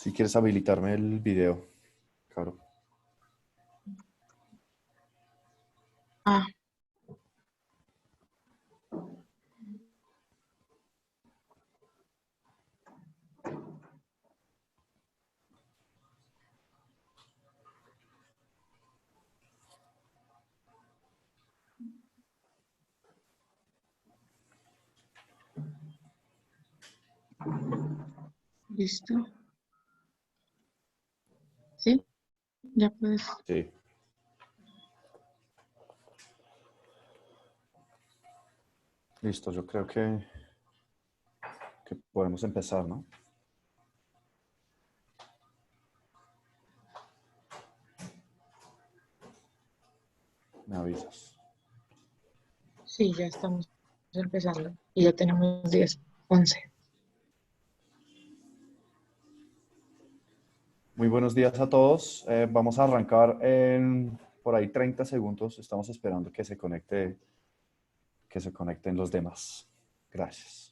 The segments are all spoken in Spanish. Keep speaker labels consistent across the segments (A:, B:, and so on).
A: Si quieres habilitarme el video, claro.
B: Ah, listo. ¿Sí? Ya puedes.
A: Sí. Listo, yo creo que podemos empezar, ¿no? Me avisas.
B: Sí, ya estamos empezando. Y ya tenemos 10, 11.
A: Muy buenos días a todos. Vamos a arrancar en por ahí 30 segundos. Estamos esperando que se conecten los demás. Gracias.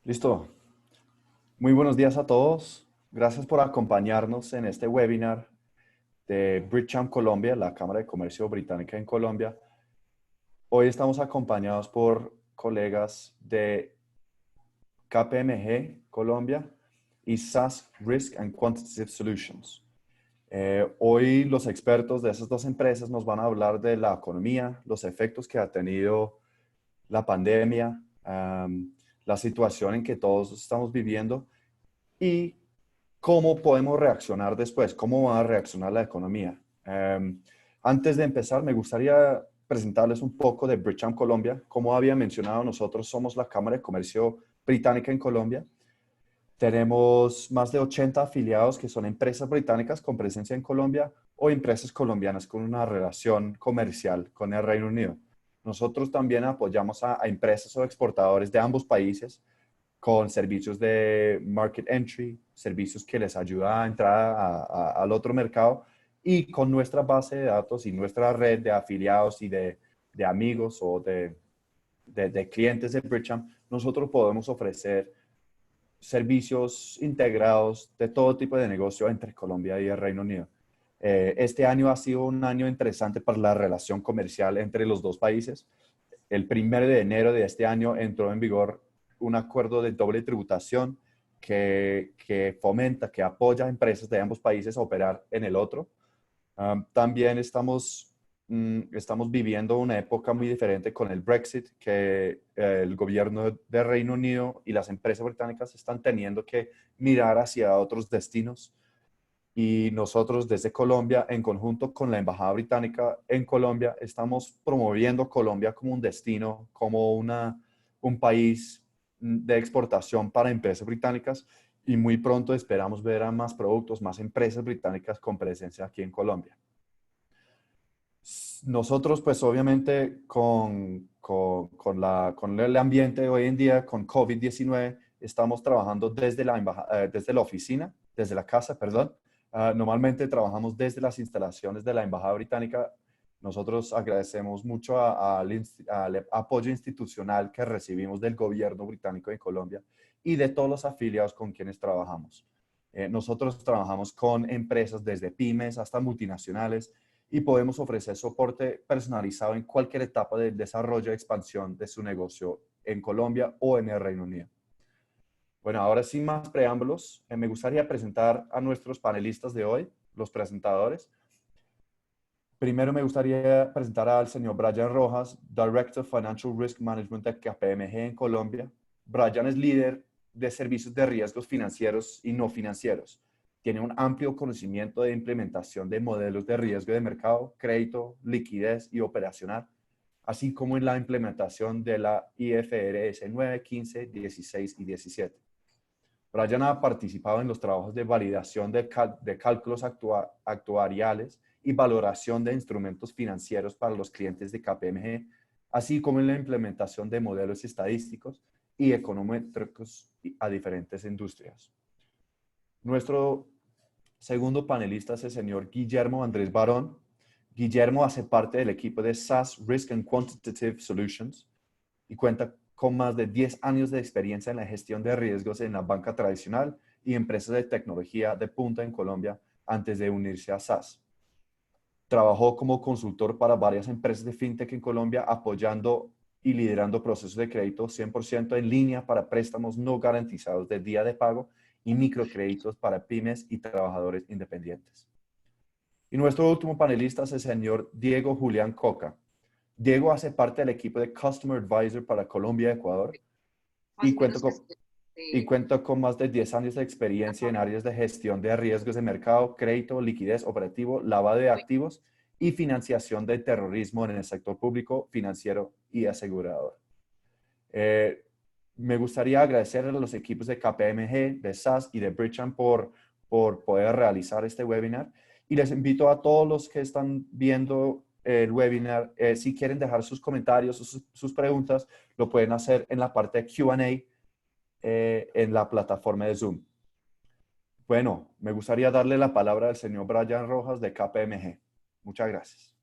A: Listo. Muy buenos días a todos. Gracias por acompañarnos en este webinar de Bridgecham Colombia, la Cámara de Comercio Británica en Colombia. Hoy estamos acompañados por colegas de KPMG Colombia y SAS Risk and Quantitative Solutions. Hoy los expertos de esas dos empresas nos van a hablar de la economía, los efectos que ha tenido la pandemia, la situación en que todos estamos viviendo y cómo podemos reaccionar después, cómo va a reaccionar la economía. Antes de empezar, me gustaría presentarles un poco de Bridgecham Colombia. Como había mencionado, nosotros somos la Cámara de Comercio Británica en Colombia. Tenemos más de 80 afiliados que son empresas británicas con presencia en Colombia o empresas colombianas con una relación comercial con el Reino Unido. Nosotros también apoyamos a empresas o exportadores de ambos países con servicios de market entry, servicios que les ayuda a entrar al otro mercado y con nuestra base de datos y nuestra red de afiliados y de amigos o de clientes de Bridgecham, nosotros podemos ofrecer servicios integrados de todo tipo de negocio entre Colombia y el Reino Unido. Este año ha sido un año interesante para la relación comercial entre los dos países. El 1 de enero de este año entró en vigor un acuerdo de doble tributación que fomenta, que apoya a empresas de ambos países a operar en el otro. También estamos viviendo una época muy diferente con el Brexit, que el gobierno de Reino Unido y las empresas británicas están teniendo que mirar hacia otros destinos. Y nosotros desde Colombia, en conjunto con la Embajada Británica en Colombia, estamos promoviendo Colombia como un destino, como un país de exportación para empresas británicas y muy pronto esperamos ver a más productos, más empresas británicas con presencia aquí en Colombia. Nosotros, pues obviamente con el ambiente de hoy en día, con COVID-19, estamos trabajando desde la oficina, desde la casa, perdón. Normalmente trabajamos desde las instalaciones de la Embajada Británica. Nosotros agradecemos mucho al apoyo institucional que recibimos del gobierno británico de Colombia y de todos los afiliados con quienes trabajamos. Nosotros trabajamos con empresas desde pymes hasta multinacionales y podemos ofrecer soporte personalizado en cualquier etapa del desarrollo y expansión de su negocio en Colombia o en el Reino Unido. Bueno, ahora sin más preámbulos, me gustaría presentar a nuestros panelistas de hoy, los presentadores. Primero me gustaría presentar al señor Brian Rojas, Director of Financial Risk Management de KPMG en Colombia. Brian es líder de servicios de riesgos financieros y no financieros. Tiene un amplio conocimiento de implementación de modelos de riesgo de mercado, crédito, liquidez y operacional. así como en la implementación de la IFRS 9, 15, 16 y 17. Brian ha participado en los trabajos de validación de cálculos actuariales y valoración de instrumentos financieros para los clientes de KPMG, así como en la implementación de modelos estadísticos y econométricos a diferentes industrias. Nuestro segundo panelista es el señor Guillermo Andrés Barón. Guillermo hace parte del equipo de SAS Risk and Quantitative Solutions y cuenta con más de 10 años de experiencia en la gestión de riesgos en la banca tradicional y empresas de tecnología de punta en Colombia antes de unirse a SAS. Trabajó como consultor para varias empresas de fintech en Colombia, apoyando y liderando procesos de crédito 100% en línea para préstamos no garantizados de día de pago y microcréditos para pymes y trabajadores independientes. Y nuestro último panelista es el señor Diego Julián Coca. Diego hace parte del equipo de Customer Advisor para Colombia y Ecuador y cuenta con más de 10 años de experiencia en áreas de gestión de riesgos de mercado, crédito, liquidez operativo, lavado de activos y financiación de terrorismo en el sector público, financiero y asegurador. Me gustaría agradecer a los equipos de KPMG, de SAS y de Bridgeham por poder realizar este webinar. Y les invito a todos los que están viendo el webinar, si quieren dejar sus comentarios, sus preguntas, lo pueden hacer en la parte de Q&A en la plataforma de Zoom. Bueno, me gustaría darle la palabra al señor Brian Rojas de KPMG. Muchas gracias.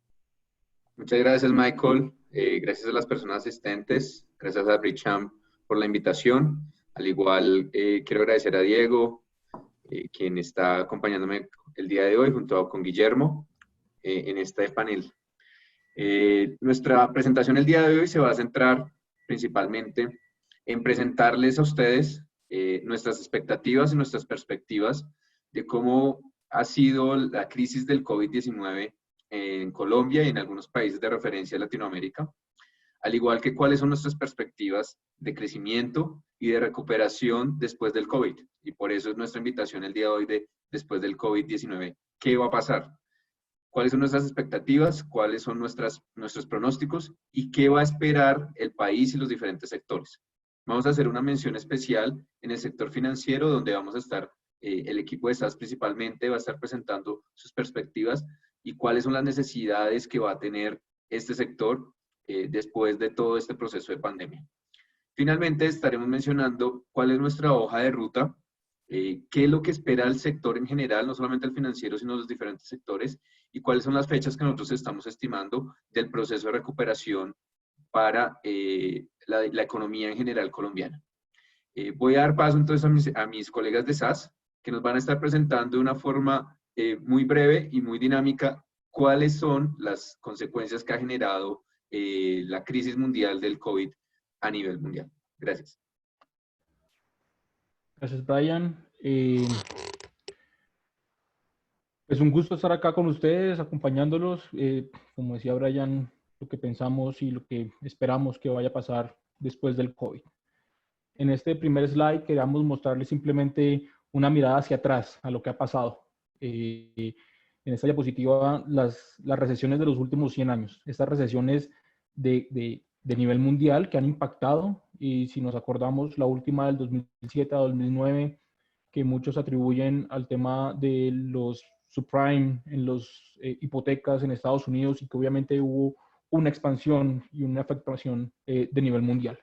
C: Muchas gracias, Michael. Gracias a las personas asistentes. Gracias a Bridgeham por la invitación. Al igual, quiero agradecer a Diego, quien está acompañándome el día de hoy junto con Guillermo en este panel. Nuestra presentación el día de hoy se va a centrar principalmente en presentarles a ustedes nuestras expectativas y nuestras perspectivas de cómo ha sido la crisis del COVID-19 en Colombia y en algunos países de referencia de Latinoamérica, al igual que cuáles son nuestras perspectivas de crecimiento y de recuperación después del COVID. Y por eso es nuestra invitación el día de hoy de después del COVID-19. ¿Qué va a pasar? ¿Cuáles son nuestras expectativas? ¿Cuáles son nuestros pronósticos? ¿Y qué va a esperar el país y los diferentes sectores? Vamos a hacer una mención especial en el sector financiero, donde vamos a estar, el equipo de SAS principalmente va a estar presentando sus perspectivas y cuáles son las necesidades que va a tener este sector después de todo este proceso de pandemia. Finalmente, estaremos mencionando cuál es nuestra hoja de ruta, qué es lo que espera el sector en general, no solamente el financiero, sino los diferentes sectores, y cuáles son las fechas que nosotros estamos estimando del proceso de recuperación para la economía en general colombiana. Voy a dar paso entonces a mis colegas de SAS, que nos van a estar presentando de una forma muy breve y muy dinámica cuáles son las consecuencias que ha generado la crisis mundial del COVID a nivel mundial. Gracias.
D: Gracias, Brian. Es un gusto estar acá con ustedes, acompañándolos. Como decía Brian, lo que pensamos y lo que esperamos que vaya a pasar después del COVID. En este primer slide queríamos mostrarles simplemente una mirada hacia atrás a lo que ha pasado. En esta diapositiva, las recesiones de los últimos 100 años. Estas recesiones de nivel mundial que han impactado, y si nos acordamos, la última del 2007 a 2009, que muchos atribuyen al tema de los subprime en las hipotecas en Estados Unidos, y que obviamente hubo una expansión y una afectación de nivel mundial.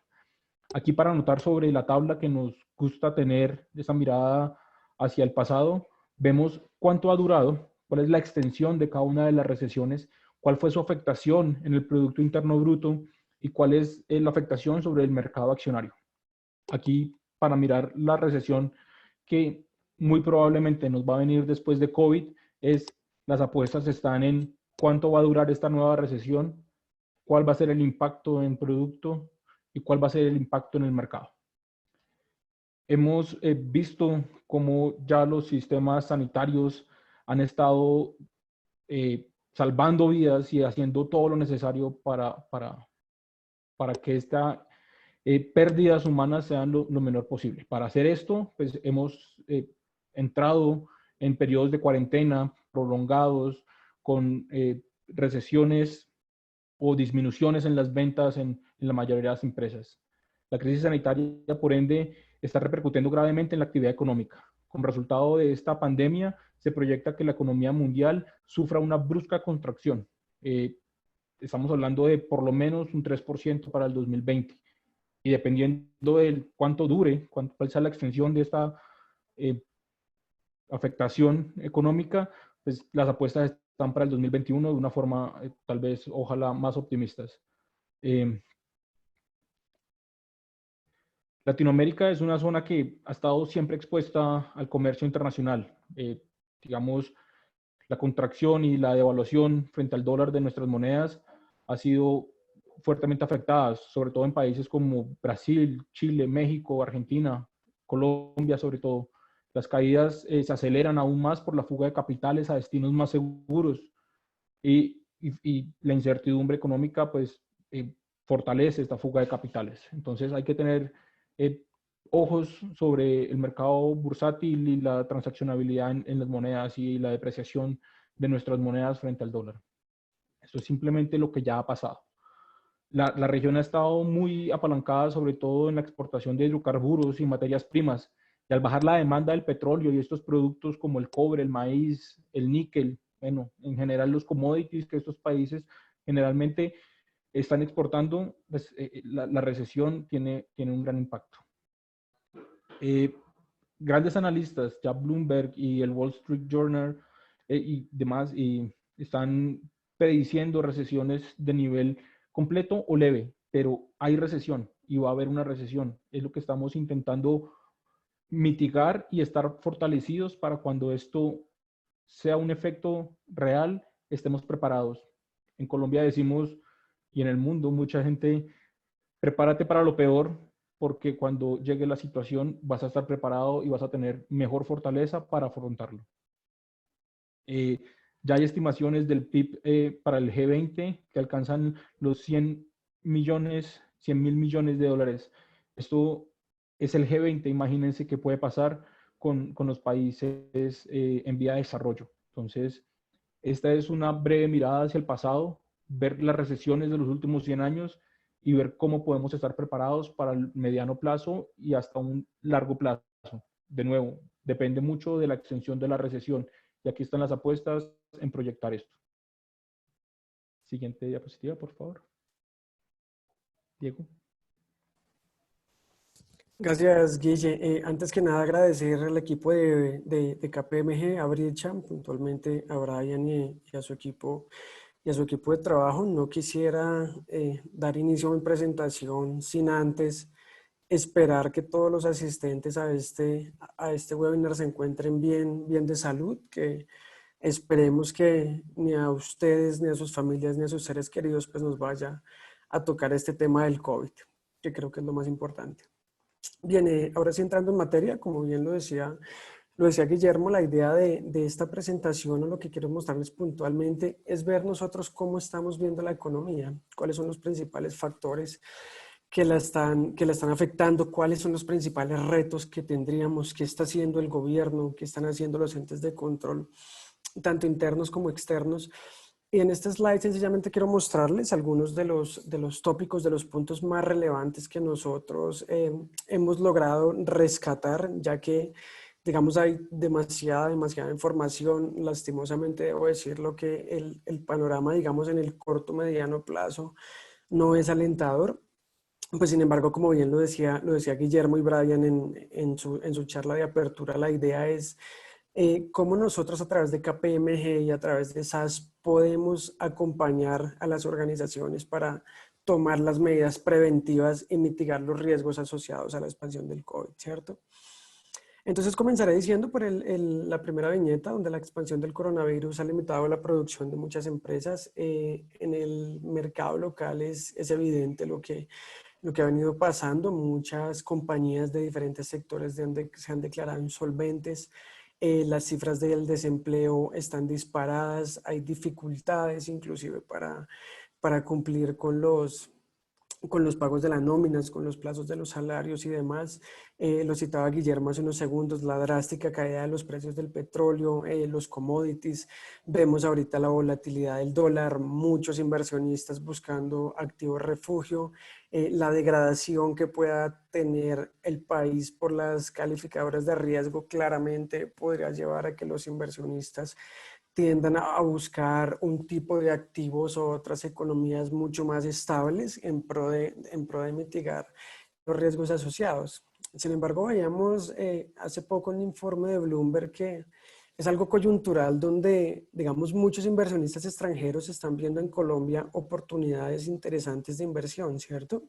D: Aquí, para anotar sobre la tabla, que nos gusta tener esa mirada hacia el pasado, vemos cuánto ha durado, cuál es la extensión de cada una de las recesiones, cuál fue su afectación en el Producto Interno Bruto y cuál es la afectación sobre el mercado accionario. Aquí, para mirar la recesión que muy probablemente nos va a venir después de COVID, las apuestas están en cuánto va a durar esta nueva recesión, cuál va a ser el impacto en producto y cuál va a ser el impacto en el mercado. Hemos visto cómo ya los sistemas sanitarios han estado salvando vidas y haciendo todo lo necesario para que estas pérdidas humanas sean lo menor posible. Para hacer esto, pues hemos entrado en periodos de cuarentena prolongados, con recesiones o disminuciones en las ventas en la mayoría de las empresas. La crisis sanitaria, por ende, está repercutiendo gravemente en la actividad económica. Como resultado de esta pandemia, se proyecta que la economía mundial sufra una brusca contracción. Estamos hablando de por lo menos un 3% para el 2020. Y dependiendo de cuánto dure, cuál sea la extensión de esta afectación económica, pues las apuestas están para el 2021 de una forma tal vez, ojalá, más optimistas. Latinoamérica es una zona que ha estado siempre expuesta al comercio internacional. Digamos, la contracción y la devaluación frente al dólar de nuestras monedas ha sido fuertemente afectada, sobre todo en países como Brasil, Chile, México, Argentina, Colombia sobre todo. Las caídas se aceleran aún más por la fuga de capitales a destinos más seguros y la incertidumbre económica pues fortalece esta fuga de capitales. Entonces hay que tener ojos sobre el mercado bursátil y la transaccionabilidad en las monedas y la depreciación de nuestras monedas frente al dólar. Esto es simplemente lo que ya ha pasado. La región ha estado muy apalancada, sobre todo en la exportación de hidrocarburos y materias primas. Y al bajar la demanda del petróleo y estos productos como el cobre, el maíz, el níquel, bueno, en general los commodities que estos países generalmente están exportando, pues, la recesión tiene un gran impacto. Grandes analistas, ya Bloomberg y el Wall Street Journal y demás, están prediciendo recesiones de nivel completo o leve, pero hay recesión y va a haber una recesión. Es lo que estamos intentando mitigar y estar fortalecidos para cuando esto sea un efecto real, estemos preparados. En Colombia decimos, y en el mundo, mucha gente, prepárate para lo peor, porque cuando llegue la situación vas a estar preparado y vas a tener mejor fortaleza para afrontarlo. Ya hay estimaciones del PIB para el G20 que alcanzan los 100 mil millones de dólares. Esto es el G20, imagínense qué puede pasar con los países en vía de desarrollo. Entonces, esta es una breve mirada hacia el pasado, ver las recesiones de los últimos 100 años y ver cómo podemos estar preparados para el mediano plazo y hasta un largo plazo. De nuevo, depende mucho de la extensión de la recesión. Y aquí están las apuestas en proyectar esto. Siguiente diapositiva, por favor. Diego.
E: Gracias, Guille. Antes que nada, agradecer al equipo de KPMG, a Bricham, puntualmente a Brian y a su equipo de trabajo. No quisiera dar inicio a mi presentación sin antes esperar que todos los asistentes a este webinar se encuentren bien de salud, que esperemos que ni a ustedes, ni a sus familias, ni a sus seres queridos pues nos vaya a tocar este tema del COVID, que creo que es lo más importante. Bien, ahora sí entrando en materia, como bien lo decía Guillermo, la idea de esta presentación o lo que quiero mostrarles puntualmente es ver nosotros cómo estamos viendo la economía, cuáles son los principales factores que la están afectando, cuáles son los principales retos que tendríamos, qué está haciendo el gobierno, qué están haciendo los entes de control, tanto internos como externos. Y en este slide sencillamente quiero mostrarles algunos de los tópicos, de los puntos más relevantes que nosotros hemos logrado rescatar, ya que, digamos, hay demasiada información. Lastimosamente debo decirlo que el panorama, digamos, en el corto, mediano plazo no es alentador. Pues sin embargo, como bien lo decía Guillermo y Brian en su charla de apertura, la idea es cómo nosotros a través de KPMG y a través de SAS podemos acompañar a las organizaciones para tomar las medidas preventivas y mitigar los riesgos asociados a la expansión del COVID, ¿cierto? Entonces comenzaré diciendo por la primera viñeta, donde la expansión del coronavirus ha limitado la producción de muchas empresas. En el mercado local es evidente lo que ha venido pasando. Muchas compañías de diferentes sectores donde se han declarado insolventes. Las cifras del desempleo están disparadas. Hay dificultades inclusive para cumplir con los con los pagos de las nóminas, con los plazos de los salarios y demás. Lo citaba Guillermo hace unos segundos, la drástica caída de los precios del petróleo, los commodities. Vemos ahorita la volatilidad del dólar, muchos inversionistas buscando activos refugio, la degradación que pueda tener el país por las calificadoras de riesgo claramente podría llevar a que los inversionistas tiendan a buscar un tipo de activos o otras economías mucho más estables en pro de mitigar los riesgos asociados. Sin embargo, veíamos hace poco un informe de Bloomberg que es algo coyuntural donde, digamos, muchos inversionistas extranjeros están viendo en Colombia oportunidades interesantes de inversión, ¿cierto?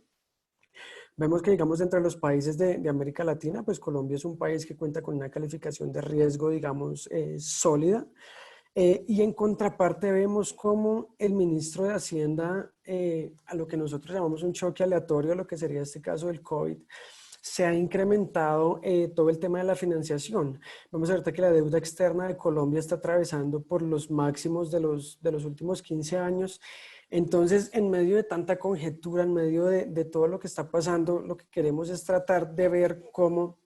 E: Vemos que, digamos, entre los países de América Latina, pues Colombia es un país que cuenta con una calificación de riesgo, digamos, sólida. Y en contraparte vemos cómo el ministro de Hacienda, a lo que nosotros llamamos un choque aleatorio, a lo que sería este caso del COVID, se ha incrementado todo el tema de la financiación. Vamos a ver que la deuda externa de Colombia está atravesando por los máximos de los últimos 15 años. Entonces, en medio de tanta conjetura, en medio de todo lo que está pasando, lo que queremos es tratar de ver cómo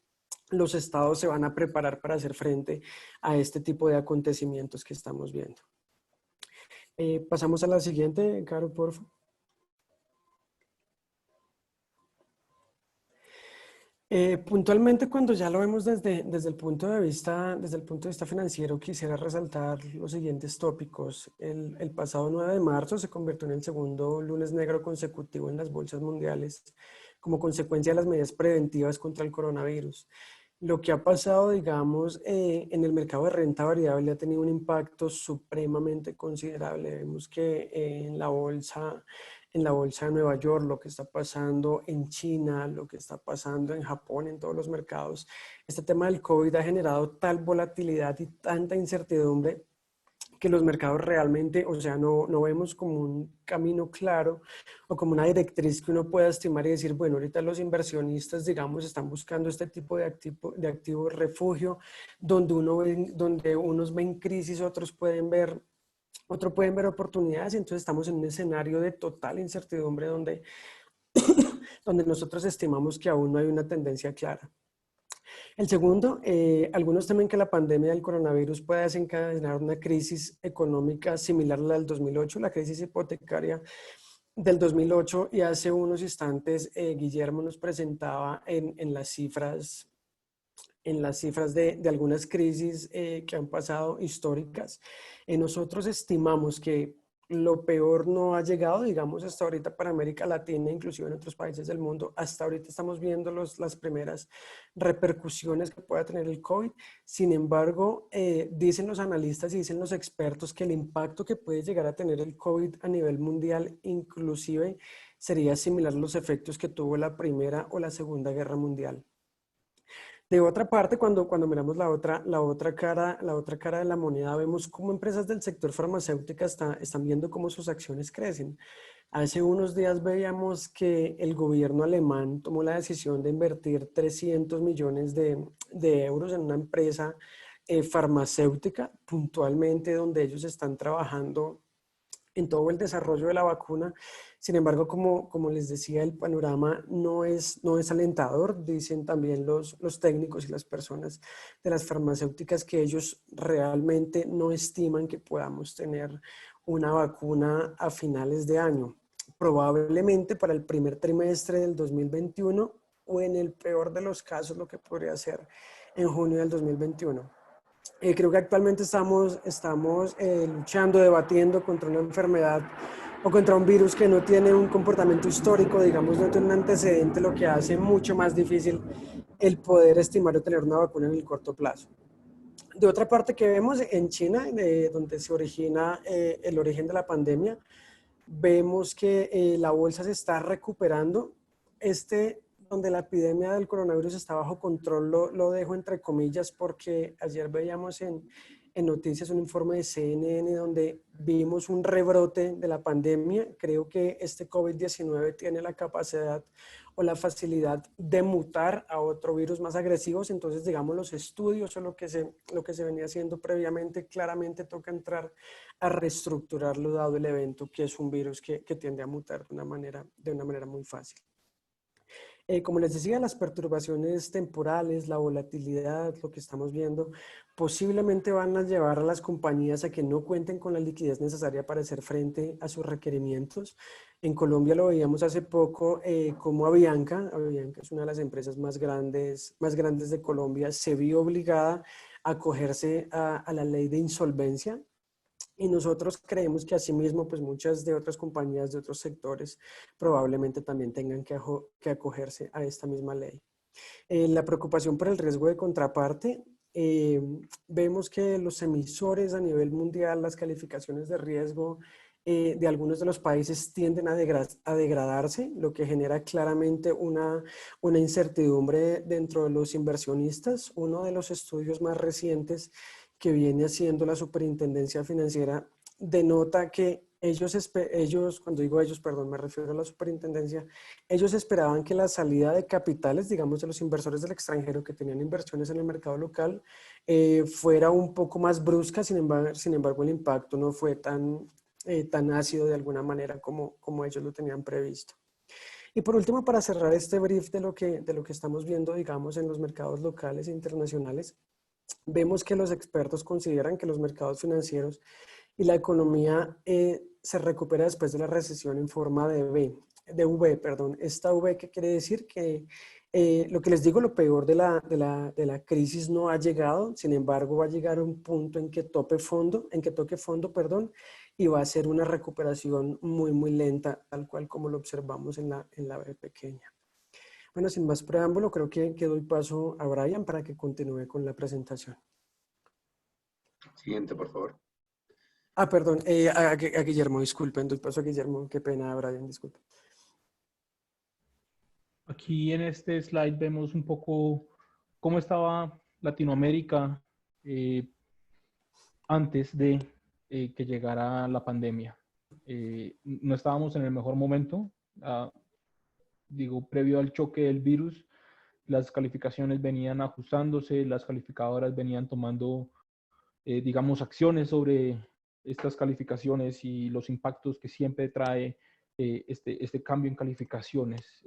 E: los estados se van a preparar para hacer frente a este tipo de acontecimientos que estamos viendo. Pasamos a la siguiente, Caro, por favor. Puntualmente, cuando ya lo vemos desde el punto de vista financiero, quisiera resaltar los siguientes tópicos. El pasado 9 de marzo se convirtió en el segundo lunes negro consecutivo en las bolsas mundiales como consecuencia de las medidas preventivas contra el coronavirus. Lo que ha pasado, digamos, en el mercado de renta variable ha tenido un impacto supremamente considerable. Vemos que en la bolsa de Nueva York, lo que está pasando en China, lo que está pasando en Japón, en todos los mercados, este tema del COVID ha generado tal volatilidad y tanta incertidumbre que los mercados realmente, o sea, no vemos como un camino claro o como una directriz que uno pueda estimar y decir, bueno, ahorita los inversionistas, digamos, están buscando este tipo de activo refugio, donde unos ven crisis, otros pueden ver oportunidades, y entonces estamos en un escenario de total incertidumbre donde nosotros estimamos que aún no hay una tendencia clara. El segundo, algunos temen que la pandemia del coronavirus pueda desencadenar una crisis económica similar a la del 2008, la crisis hipotecaria del 2008, y hace unos instantes Guillermo nos presentaba en las cifras de algunas crisis que han pasado históricas. Nosotros estimamos que lo peor no ha llegado, digamos, hasta ahorita para América Latina, inclusive en otros países del mundo. Hasta ahorita estamos viendo las primeras repercusiones que pueda tener el COVID. Sin embargo, dicen los analistas y dicen los expertos que el impacto que puede llegar a tener el COVID a nivel mundial inclusive sería similar a los efectos que tuvo la Primera o la Segunda Guerra Mundial. De otra parte, cuando miramos la otra cara de la moneda, vemos cómo empresas del sector farmacéutico están viendo cómo sus acciones crecen. Hace unos días veíamos que el gobierno alemán tomó la decisión de invertir 300 millones de euros en una empresa farmacéutica, puntualmente donde ellos están trabajando en todo el desarrollo de la vacuna. Sin embargo, como les decía, el panorama no es alentador. Dicen también los técnicos y las personas de las farmacéuticas que ellos realmente no estiman que podamos tener una vacuna a finales de año. Probablemente para el primer trimestre del 2021 o en el peor de los casos lo que podría ser en junio del 2021. Creo que actualmente estamos luchando, debatiendo contra una enfermedad o contra un virus que no tiene un comportamiento histórico, digamos, no tiene un antecedente, lo que hace mucho más difícil el poder estimar o tener una vacuna en el corto plazo. De otra parte que vemos en China, donde se origina el origen de la pandemia, vemos que la bolsa se está recuperando. Donde la epidemia del coronavirus está bajo control, lo dejo entre comillas porque ayer veíamos en en noticias un informe de CNN donde vimos un rebrote de la pandemia. Creo que este COVID-19 tiene la capacidad o la facilidad de mutar a otro virus más agresivos. Entonces, digamos, los estudios o lo que se venía haciendo previamente claramente toca entrar a reestructurarlo dado el evento, que es un virus que tiende a mutar de una manera muy fácil. Como les decía, las perturbaciones temporales, la volatilidad, lo que estamos viendo, posiblemente van a llevar a las compañías a que no cuenten con la liquidez necesaria para hacer frente a sus requerimientos. En Colombia lo veíamos hace poco como Avianca es una de las empresas más grandes de Colombia, se vio obligada a acogerse a la ley de insolvencia. Y nosotros creemos que asimismo, pues muchas de otras compañías de otros sectores probablemente también tengan que acogerse a esta misma ley. La preocupación por el riesgo de contraparte, vemos que los emisores a nivel mundial, las calificaciones de riesgo de algunos de los países tienden a degradarse, lo que genera claramente una incertidumbre dentro de los inversionistas. Uno de los estudios más recientes que viene haciendo la Superintendencia Financiera denota que cuando digo ellos, perdón, me refiero a la Superintendencia, ellos esperaban que la salida de capitales, digamos, de los inversores del extranjero que tenían inversiones en el mercado local, fuera un poco más brusca. Sin embargo, el impacto no fue tan ácido de alguna manera como ellos lo tenían previsto. Y por último, para cerrar este brief de lo que estamos viendo, digamos, en los mercados locales e internacionales, vemos que los expertos consideran que los mercados financieros y la economía se recupera después de la recesión en forma de V. Esta V, ¿qué quiere decir? Que lo que les digo, lo peor de la crisis no ha llegado. Sin embargo, va a llegar un punto en que toque fondo, y va a ser una recuperación muy, muy lenta, tal cual como lo observamos en la V pequeña. Bueno, sin más preámbulo, creo que doy paso a Brian para que continúe con la presentación.
C: Siguiente, por favor.
E: Perdón, a Guillermo, disculpen, doy paso a Guillermo. Qué pena, Brian, disculpen.
D: Aquí en este slide vemos un poco cómo estaba Latinoamérica antes de que llegara la pandemia. No estábamos en el mejor momento. Previo al choque del virus, las calificaciones venían ajustándose, las calificadoras venían tomando, acciones sobre estas calificaciones y los impactos que siempre trae este cambio en calificaciones.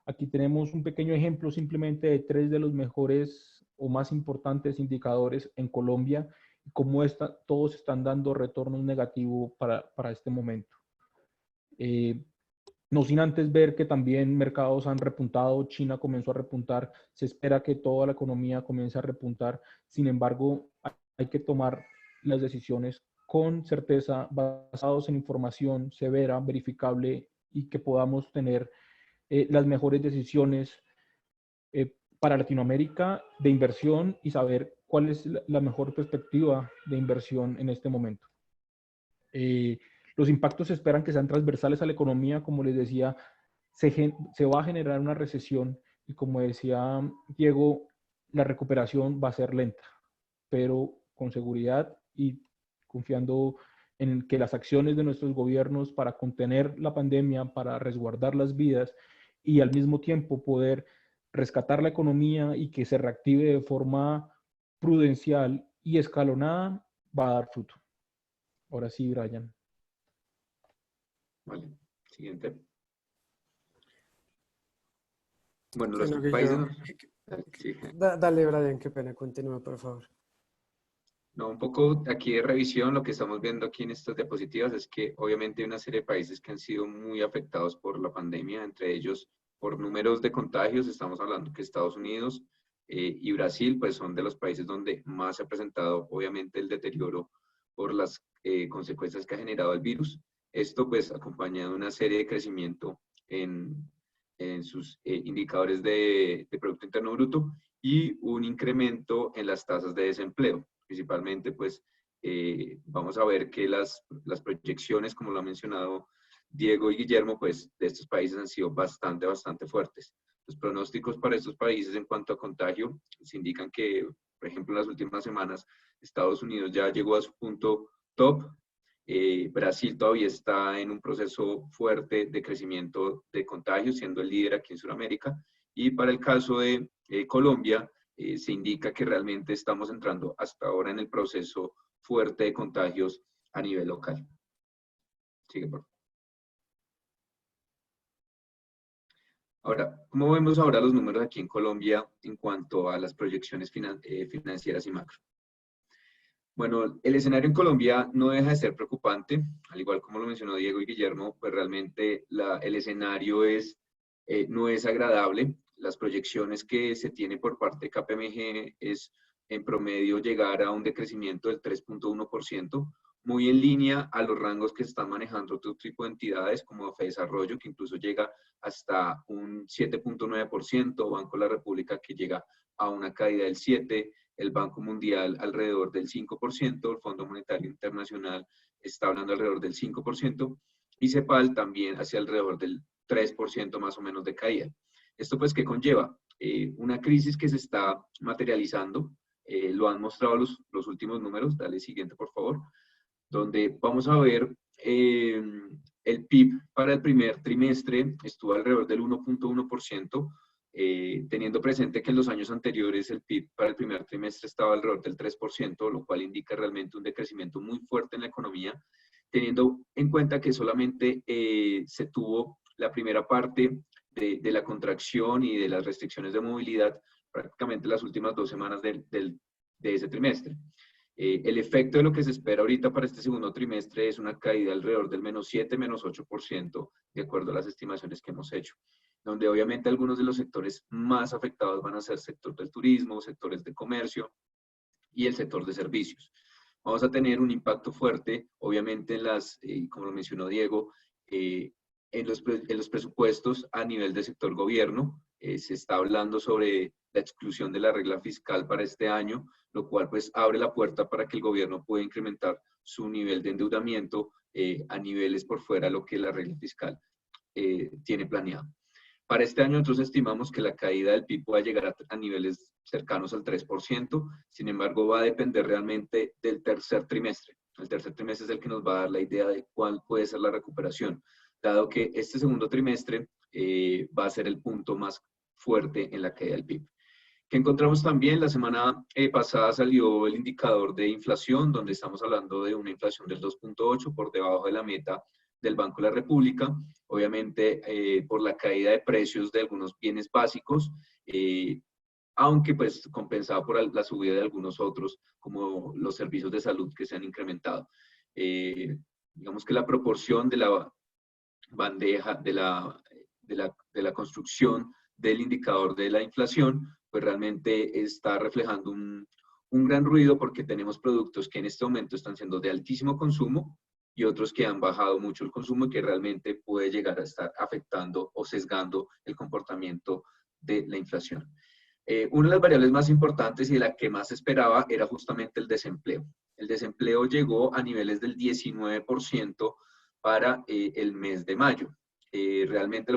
D: Aquí tenemos un pequeño ejemplo simplemente de 3 de los mejores o más importantes indicadores en Colombia y cómo todos están dando retornos negativos para este momento. No sin antes ver que también mercados han repuntado, China comenzó a repuntar, se espera que toda la economía comience a repuntar. Sin embargo, hay que tomar las decisiones con certeza, basados en información severa, verificable, y que podamos tener las mejores decisiones para Latinoamérica de inversión y saber cuál es la mejor perspectiva de inversión en este momento. Los impactos se esperan que sean transversales a la economía. Como les decía, se va a generar una recesión y, como decía Diego, la recuperación va a ser lenta, pero con seguridad y confiando en que las acciones de nuestros gobiernos para contener la pandemia, para resguardar las vidas y al mismo tiempo poder rescatar la economía y que se reactive de forma prudencial y escalonada, va a dar fruto. Ahora sí, Brian.
C: Vale, siguiente. Bueno,
E: Sí,
C: los países...
E: Sí. Dale, Brian, qué pena, continúa, por favor.
C: No, un poco aquí de revisión, lo que estamos viendo aquí en estas diapositivas es que obviamente hay una serie de países que han sido muy afectados por la pandemia, entre ellos por números de contagios. Estamos hablando que Estados Unidos y Brasil pues son de los países donde más se ha presentado obviamente el deterioro por las consecuencias que ha generado el virus. Esto pues acompañado de una serie de crecimiento en sus indicadores de Producto Interno Bruto y un incremento en las tasas de desempleo. Principalmente pues vamos a ver que las proyecciones, como lo ha mencionado Diego y Guillermo, pues de estos países han sido bastante fuertes. Los pronósticos para estos países en cuanto a contagio se indican que Por ejemplo, en las últimas semanas, Estados Unidos ya llegó a su punto top. Brasil todavía está en un proceso fuerte de crecimiento de contagios, siendo el líder aquí en Sudamérica. Y para el caso de Colombia, se indica que realmente estamos entrando hasta ahora en el proceso fuerte de contagios a nivel local. Sigue, por favor. Ahora, ¿cómo vemos ahora los números aquí en Colombia en cuanto a las proyecciones financieras y macro? Bueno, el escenario en Colombia no deja de ser preocupante, al igual como lo mencionó Diego y Guillermo, pues realmente el escenario no es agradable. Las proyecciones que se tiene por parte de KPMG es en promedio llegar a un decrecimiento del 3.1%, muy en línea a los rangos que se están manejando otro tipo de entidades como FEDesarrollo, que incluso llega hasta un 7.9%, Banco de la República que llega a una caída del 7%, el Banco Mundial alrededor del 5%, el Fondo Monetario Internacional está hablando alrededor del 5%, y CEPAL también hacia alrededor del 3% más o menos de caída. ¿Esto pues qué conlleva? Una crisis que se está materializando, lo han mostrado los últimos números, dale siguiente por favor, donde vamos a ver el PIB para el primer trimestre estuvo alrededor del 1.1%, teniendo presente que en los años anteriores el PIB para el primer trimestre estaba alrededor del 3%, lo cual indica realmente un decrecimiento muy fuerte en la economía, teniendo en cuenta que solamente se tuvo la primera parte de la contracción y de las restricciones de movilidad prácticamente las últimas 2 semanas de ese trimestre. El efecto de lo que se espera ahorita para este segundo trimestre es una caída alrededor del -7, -8%, de acuerdo a las estimaciones que hemos hecho, donde obviamente algunos de los sectores más afectados van a ser el sector del turismo, sectores de comercio y el sector de servicios. Vamos a tener un impacto fuerte, obviamente, como lo mencionó Diego, en los presupuestos a nivel del sector gobierno. Se está hablando sobre la exclusión de la regla fiscal para este año, lo cual pues abre la puerta para que el gobierno pueda incrementar su nivel de endeudamiento a niveles por fuera de lo que la regla fiscal tiene planeado. Para este año nosotros estimamos que la caída del PIB pueda llegar a niveles cercanos al 3%, sin embargo va a depender realmente del tercer trimestre. El tercer trimestre es el que nos va a dar la idea de cuál puede ser la recuperación, dado que este segundo trimestre va a ser el punto más fuerte en la caída del PIB. ¿Qué encontramos también? La semana pasada salió el indicador de inflación, donde estamos hablando de una inflación del 2.8 por debajo de la meta del Banco de la República, obviamente por la caída de precios de algunos bienes básicos, aunque pues compensado por la subida de algunos otros, como los servicios de salud que se han incrementado. Digamos que la proporción de la bandeja, de la construcción del indicador de la inflación, pues realmente está reflejando un gran ruido porque tenemos productos que en este momento están siendo de altísimo consumo y otros que han bajado mucho el consumo y que realmente puede llegar a estar afectando o sesgando el comportamiento de la inflación. Una de las variables más importantes y de la que más esperaba era justamente el desempleo. El desempleo llegó a niveles del 19% para el mes de mayo. Realmente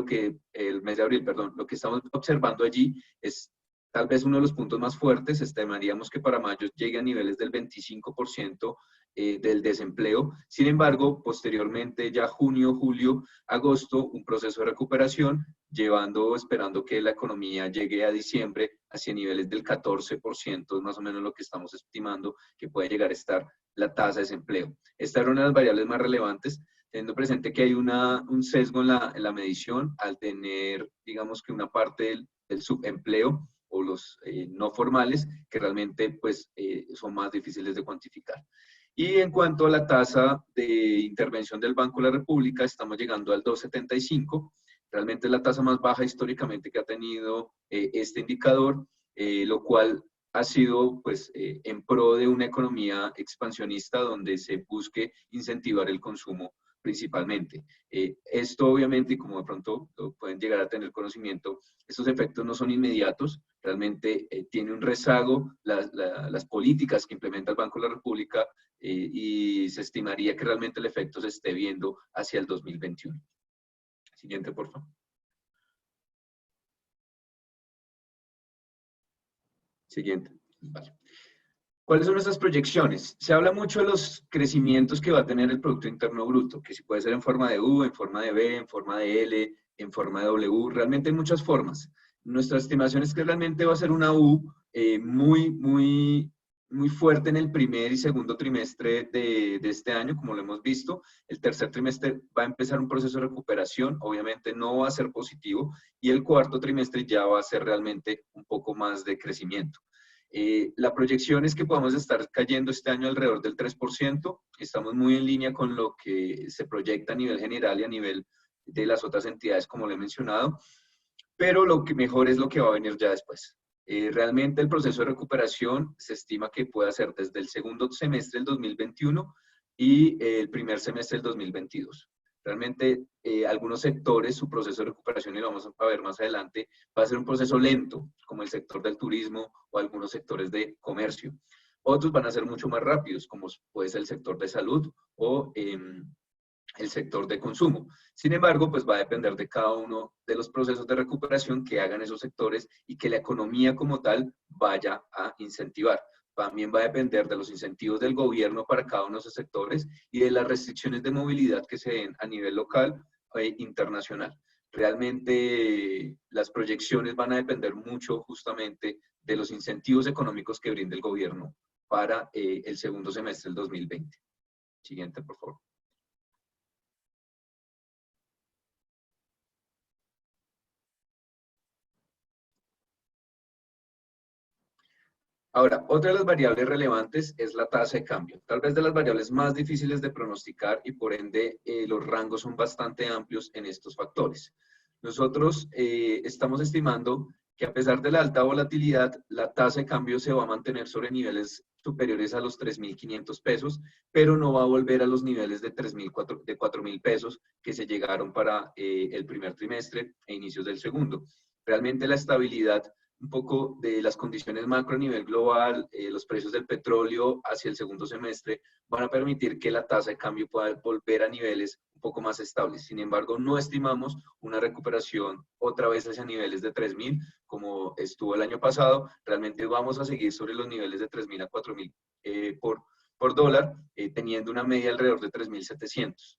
C: el mes de abril, perdón, lo que estamos observando allí es tal vez uno de los puntos más fuertes. Estimaríamos que para mayo llegue a niveles del 25% del desempleo. Sin embargo, posteriormente, ya junio, julio, agosto, un proceso de recuperación, esperando que la economía llegue a diciembre hacia niveles del 14%, más o menos lo que estamos estimando que puede llegar a estar la tasa de desempleo. Esta era una de las variables más relevantes, teniendo presente que hay un sesgo en la medición al tener, digamos que una parte del subempleo o los no formales que realmente pues, son más difíciles de cuantificar. Y en cuanto a la tasa de intervención del Banco de la República, estamos llegando al 2.75, realmente es la tasa más baja históricamente que ha tenido este indicador, lo cual ha sido pues, en pro de una economía expansionista donde se busque incentivar el consumo principalmente. Esto obviamente, y como de pronto pueden llegar a tener conocimiento, estos efectos no son inmediatos, realmente tiene un rezago las políticas que implementa el Banco de la República y se estimaría que realmente el efecto se esté viendo hacia el 2021. Siguiente, por favor. Siguiente. Vale. ¿Cuáles son nuestras proyecciones? Se habla mucho de los crecimientos que va a tener el Producto Interno Bruto, que si puede ser en forma de U, en forma de B, en forma de L, en forma de W, realmente hay muchas formas. Nuestra estimación es que realmente va a ser una U muy fuerte en el primer y segundo trimestre de este año, como lo hemos visto. El tercer trimestre va a empezar un proceso de recuperación, obviamente no va a ser positivo, y el cuarto trimestre ya va a ser realmente un poco más de crecimiento. La proyección es que podamos estar cayendo este año alrededor del 3%. Estamos muy en línea con lo que se proyecta a nivel general y a nivel de las otras entidades, como le he mencionado, pero lo que mejor es lo que va a venir ya después. Realmente el proceso de recuperación se estima que pueda ser desde el segundo semestre del 2021 y el primer semestre del 2022. Realmente algunos sectores, su proceso de recuperación, y lo vamos a ver más adelante, va a ser un proceso lento, como el sector del turismo o algunos sectores de comercio. Otros van a ser mucho más rápidos, como puede ser el sector de salud o el sector de consumo. Sin embargo, pues va a depender de cada uno de los procesos de recuperación que hagan esos sectores y que la economía como tal vaya a incentivar. También va a depender de los incentivos del gobierno para cada uno de esos sectores y de las restricciones de movilidad que se den a nivel local e internacional. Realmente las proyecciones van a depender mucho justamente de los incentivos económicos que brinde el gobierno para el segundo semestre del 2020. Siguiente, por favor. Ahora, otra de las variables relevantes es la tasa de cambio, tal vez de las variables más difíciles de pronosticar y por ende los rangos son bastante amplios en estos factores. Nosotros estamos estimando que a pesar de la alta volatilidad, la tasa de cambio se va a mantener sobre niveles superiores a los 3.500 pesos, pero no va a volver a los niveles de 4.000 pesos que se llegaron para el primer trimestre e inicios del segundo. Realmente la estabilidad un poco de las condiciones macro a nivel global, los precios del petróleo hacia el segundo semestre van a permitir que la tasa de cambio pueda volver a niveles un poco más estables. Sin embargo, no estimamos una recuperación otra vez hacia niveles de 3.000 como estuvo el año pasado. Realmente vamos a seguir sobre los niveles de 3.000 a 4.000 por dólar, teniendo una media alrededor de 3.700.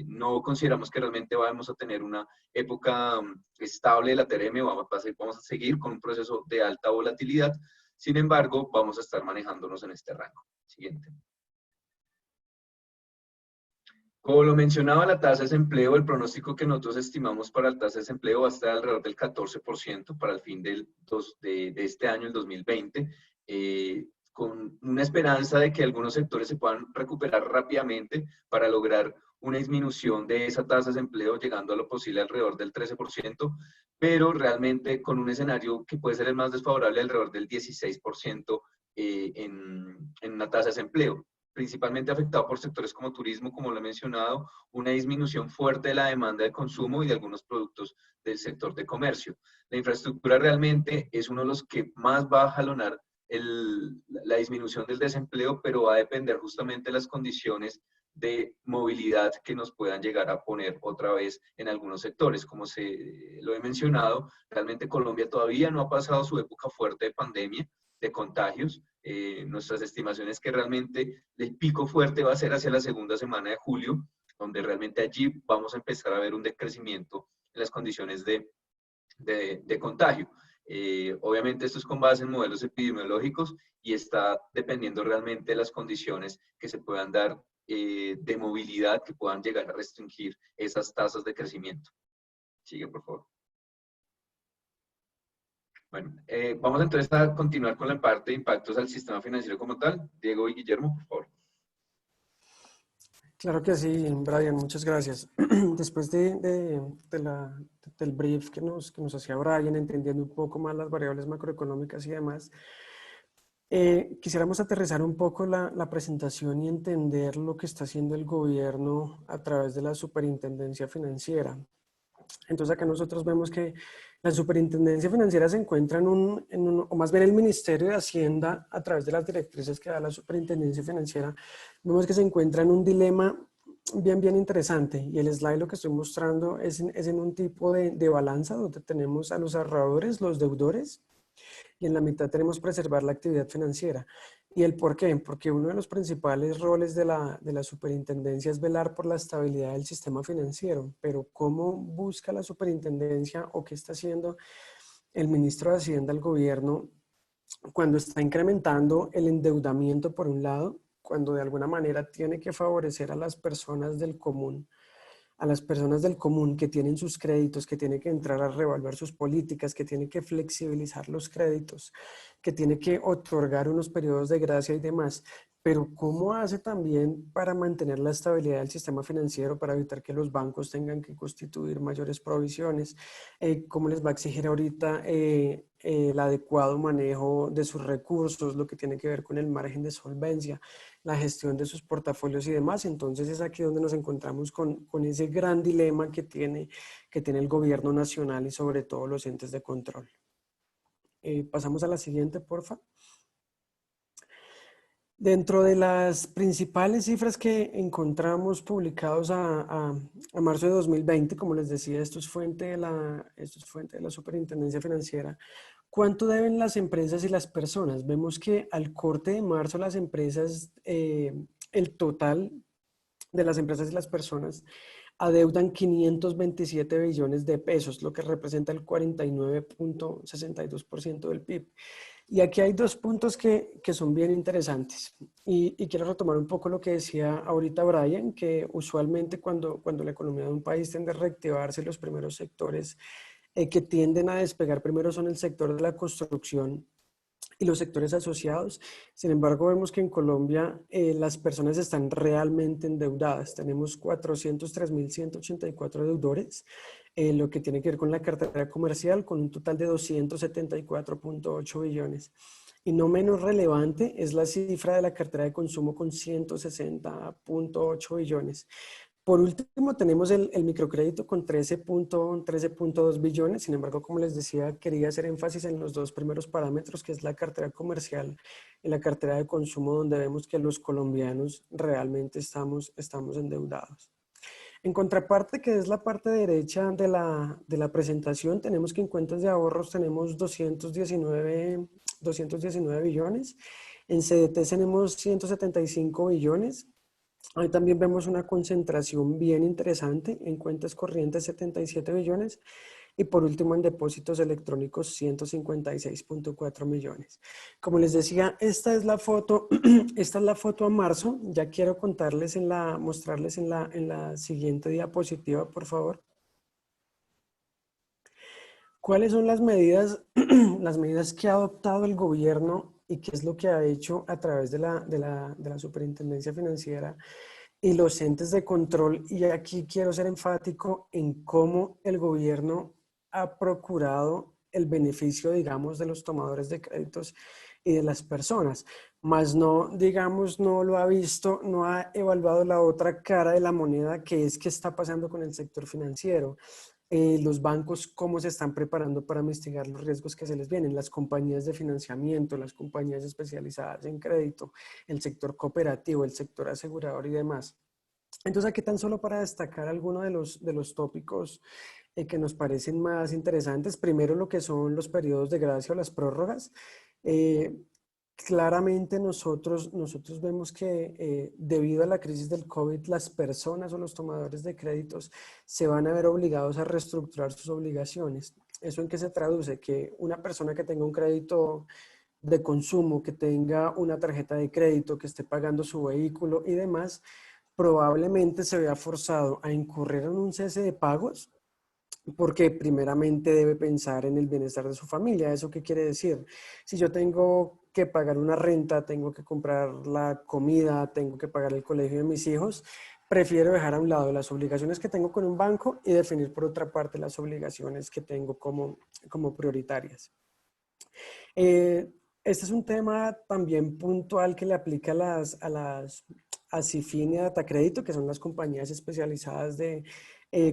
C: No consideramos que realmente vamos a tener una época estable de la TRM, vamos a seguir con un proceso de alta volatilidad. Sin embargo, vamos a estar manejándonos en este rango. Siguiente. Como lo mencionaba, la tasa de desempleo, el pronóstico que nosotros estimamos para la tasa de desempleo va a estar alrededor del 14% para el fin de este año, el 2020, con una esperanza de que algunos sectores se puedan recuperar rápidamente para lograr una disminución de esa tasa de desempleo, llegando a lo posible alrededor del 13%, pero realmente con un escenario que puede ser el más desfavorable, alrededor del 16% en una tasa de desempleo, principalmente afectado por sectores como turismo, como lo he mencionado, una disminución fuerte de la demanda de consumo y de algunos productos del sector de comercio. La infraestructura realmente es uno de los que más va a jalonar la disminución del desempleo, pero va a depender justamente de las condiciones de movilidad que nos puedan llegar a poner otra vez en algunos sectores. Como lo he mencionado, realmente Colombia todavía no ha pasado su época fuerte de pandemia, de contagios. Nuestras estimaciones que realmente el pico fuerte va a ser hacia la segunda semana de julio, donde realmente allí vamos a empezar a ver un decrecimiento en las condiciones de contagio. Obviamente esto es con base en modelos epidemiológicos y está dependiendo realmente de las condiciones que se puedan dar de movilidad que puedan llegar a restringir esas tasas de crecimiento. Sigue, por favor. Bueno, vamos entonces a continuar con la parte de impactos al sistema financiero como tal. Diego y Guillermo, por favor.
E: Claro que sí, Brian, muchas gracias. Después del brief que nos hacía Brian, entendiendo un poco más las variables macroeconómicas y demás, quisiéramos aterrizar un poco la presentación y entender lo que está haciendo el gobierno a través de la Superintendencia Financiera. Entonces acá nosotros vemos que la Superintendencia Financiera se encuentra o más bien el Ministerio de Hacienda, a través de las directrices que da la Superintendencia Financiera, vemos que se encuentra en un dilema bien interesante. Y el slide lo que estoy mostrando es en un tipo de balanza donde tenemos a los ahorradores, los deudores y en la mitad tenemos preservar la actividad financiera. ¿Y el por qué? Porque uno de los principales roles de la superintendencia es velar por la estabilidad del sistema financiero, pero ¿cómo busca la superintendencia o qué está haciendo el ministro de Hacienda al gobierno cuando está incrementando el endeudamiento por un lado, cuando de alguna manera tiene que favorecer a las personas del común, a las personas del común que tienen sus créditos, que tiene que entrar a reevaluar sus políticas, que tiene que flexibilizar los créditos, que tiene que otorgar unos periodos de gracia y demás? Pero ¿cómo hace también para mantener la estabilidad del sistema financiero, para evitar que los bancos tengan que constituir mayores provisiones? ¿Cómo les va a exigir ahorita el adecuado manejo de sus recursos, lo que tiene que ver con el margen de solvencia, la gestión de sus portafolios y demás? Entonces es aquí donde nos encontramos con ese gran dilema que tiene el gobierno nacional y sobre todo los entes de control. Pasamos a la siguiente, porfa. Dentro de las principales cifras que encontramos publicados a marzo de 2020, como les decía, esto es fuente de la Superintendencia Financiera. ¿Cuánto deben las empresas y las personas? Vemos que al corte de marzo las empresas, el total de las empresas y las personas adeudan 527 billones de pesos, lo que representa el 49.62% del PIB. Y aquí hay dos puntos que son bien interesantes. Y quiero retomar un poco lo que decía ahorita Brian, que usualmente cuando la economía de un país tiende a reactivarse, los primeros sectores que tienden a despegar primero son el sector de la construcción y los sectores asociados. Sin embargo, vemos que en Colombia las personas están realmente endeudadas. Tenemos 403.184 deudores, lo que tiene que ver con la cartera comercial, con un total de 274.8 billones. Y no menos relevante es la cifra de la cartera de consumo con 160.8 billones. Por último, tenemos el microcrédito con 13.2 billones. Sin embargo, como les decía, quería hacer énfasis en los dos primeros parámetros, que es la cartera comercial y la cartera de consumo, donde vemos que los colombianos realmente estamos endeudados. En contraparte, que es la parte derecha de la presentación, tenemos que en cuentas de ahorros tenemos 219 billones. En CDT tenemos 175 billones. Ahí también vemos una concentración bien interesante en cuentas corrientes, 77 billones. Y por último, en depósitos electrónicos, 156.4 millones. Como les decía, esta es la foto, esta es la foto a marzo. Ya quiero contarles mostrarles en la siguiente diapositiva, por favor. ¿Cuáles son las medidas, las medidas que ha adoptado el gobierno y qué es lo que ha hecho a través de la Superintendencia Financiera y los entes de control? Y aquí quiero ser enfático en cómo el gobierno ha procurado el beneficio, digamos, de los tomadores de créditos y de las personas, más no, digamos, no lo ha visto, no ha evaluado la otra cara de la moneda, que es qué está pasando con el sector financiero. Los bancos, cómo se están preparando para mitigar los riesgos que se les vienen, las compañías de financiamiento, las compañías especializadas en crédito, el sector cooperativo, el sector asegurador y demás. Entonces, aquí tan solo para destacar algunos de los tópicos que nos parecen más interesantes. Primero, lo que son los periodos de gracia o las prórrogas. Claramente nosotros vemos que debido a la crisis del COVID, las personas o los tomadores de créditos se van a ver obligados a reestructurar sus obligaciones. ¿Eso en qué se traduce? Que una persona que tenga un crédito de consumo, que tenga una tarjeta de crédito, que esté pagando su vehículo y demás, probablemente se vea forzado a incurrir en un cese de pagos, porque primeramente debe pensar en el bienestar de su familia. ¿Eso qué quiere decir? Si yo tengo que pagar una renta, tengo que comprar la comida, tengo que pagar el colegio de mis hijos, prefiero dejar a un lado las obligaciones que tengo con un banco y definir por otra parte las obligaciones que tengo como prioritarias. Este es un tema también puntual que le aplica a las Acifin y a Datacrédito, que son las compañías especializadas de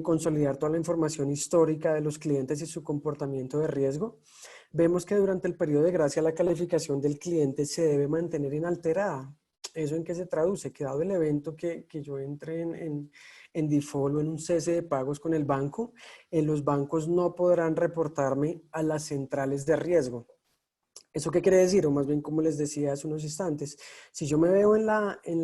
E: consolidar toda la información histórica de los clientes y su comportamiento de riesgo. Vemos que durante el periodo de gracia la calificación del cliente se debe mantener inalterada. ¿Eso en qué se traduce? Que dado el evento que yo entre en default o en un cese de pagos con el banco, los bancos no podrán reportarme a las centrales de riesgo. ¿Eso qué quiere decir? O más bien, como les decía hace unos instantes, si yo me veo en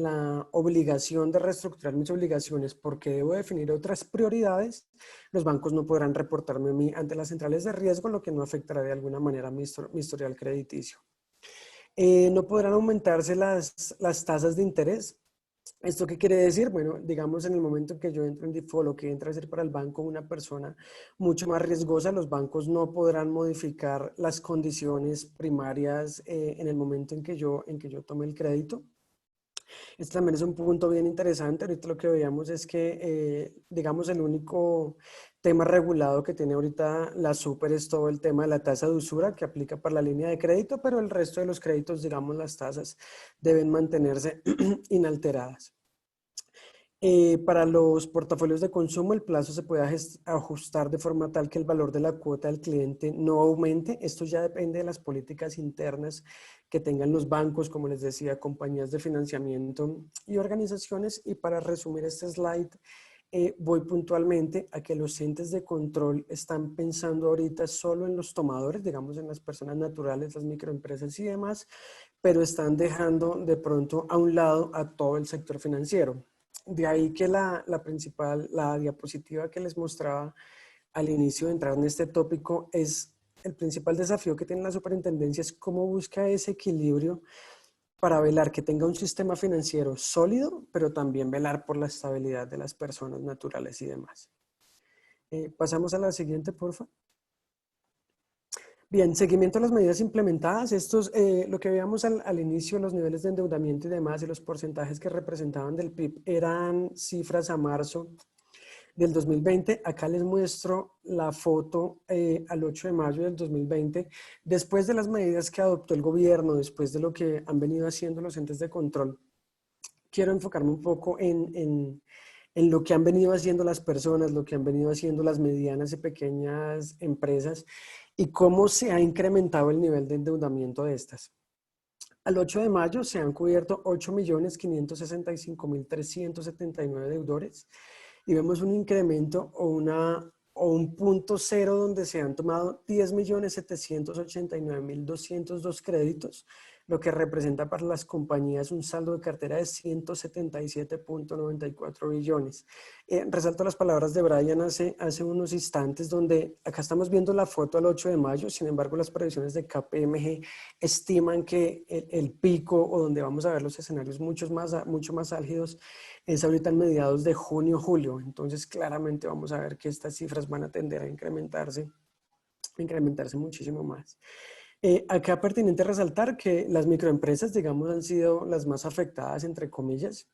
E: la obligación de reestructurar mis obligaciones porque debo definir otras prioridades, los bancos no podrán reportarme a mí ante las centrales de riesgo, lo que no afectará de alguna manera mi historial crediticio. No podrán aumentarse las tasas de interés. ¿Esto qué quiere decir? Bueno, digamos en el momento en que yo entro en default o que entra a ser para el banco una persona mucho más riesgosa, los bancos no podrán modificar las condiciones primarias en el momento en que yo tome el crédito. Este también es un punto bien interesante. Ahorita lo que veíamos es que, digamos, el único tema regulado que tiene ahorita la Super es todo el tema de la tasa de usura que aplica para la línea de crédito, pero el resto de los créditos, digamos, las tasas deben mantenerse inalteradas. Para los portafolios de consumo, el plazo se puede ajustar de forma tal que el valor de la cuota del cliente no aumente. Esto ya depende de las políticas internas que tengan los bancos, como les decía, compañías de financiamiento y organizaciones. Y para resumir este slide, voy puntualmente a que los entes de control están pensando ahorita solo en los tomadores, digamos en las personas naturales, las microempresas y demás, pero están dejando de pronto a un lado a todo el sector financiero. De ahí que la diapositiva que les mostraba al inicio de entrar en este tópico es el principal desafío que tiene la superintendencia, es cómo busca ese equilibrio para velar que tenga un sistema financiero sólido, pero también velar por la estabilidad de las personas naturales y demás. Pasamos a la siguiente, por favor. Bien, seguimiento a las medidas implementadas. Estos, lo que veíamos al inicio, los niveles de endeudamiento y demás, y los porcentajes que representaban del PIB eran cifras a marzo del 2020. Acá les muestro la foto al 8 de mayo del 2020, después de las medidas que adoptó el gobierno, después de lo que han venido haciendo los entes de control. Quiero enfocarme un poco en lo que han venido haciendo las personas, lo que han venido haciendo las medianas y pequeñas empresas y cómo se ha incrementado el nivel de endeudamiento de estas. Al 8 de mayo se han cubierto 8.565.379 deudores y vemos un incremento o un punto cero donde se han tomado 10.789.202 créditos, lo que representa para las compañías un saldo de cartera de 177.94 billones. Resalto las palabras de Brian hace unos instantes, donde acá estamos viendo la foto al 8 de mayo, sin embargo las previsiones de KPMG estiman que el pico o donde vamos a ver los escenarios mucho más álgidos es ahorita en mediados de junio, julio. Entonces claramente vamos a ver que estas cifras van a tender a incrementarse muchísimo más. Acá pertinente resaltar que las microempresas, digamos, han sido las más afectadas, entre comillas,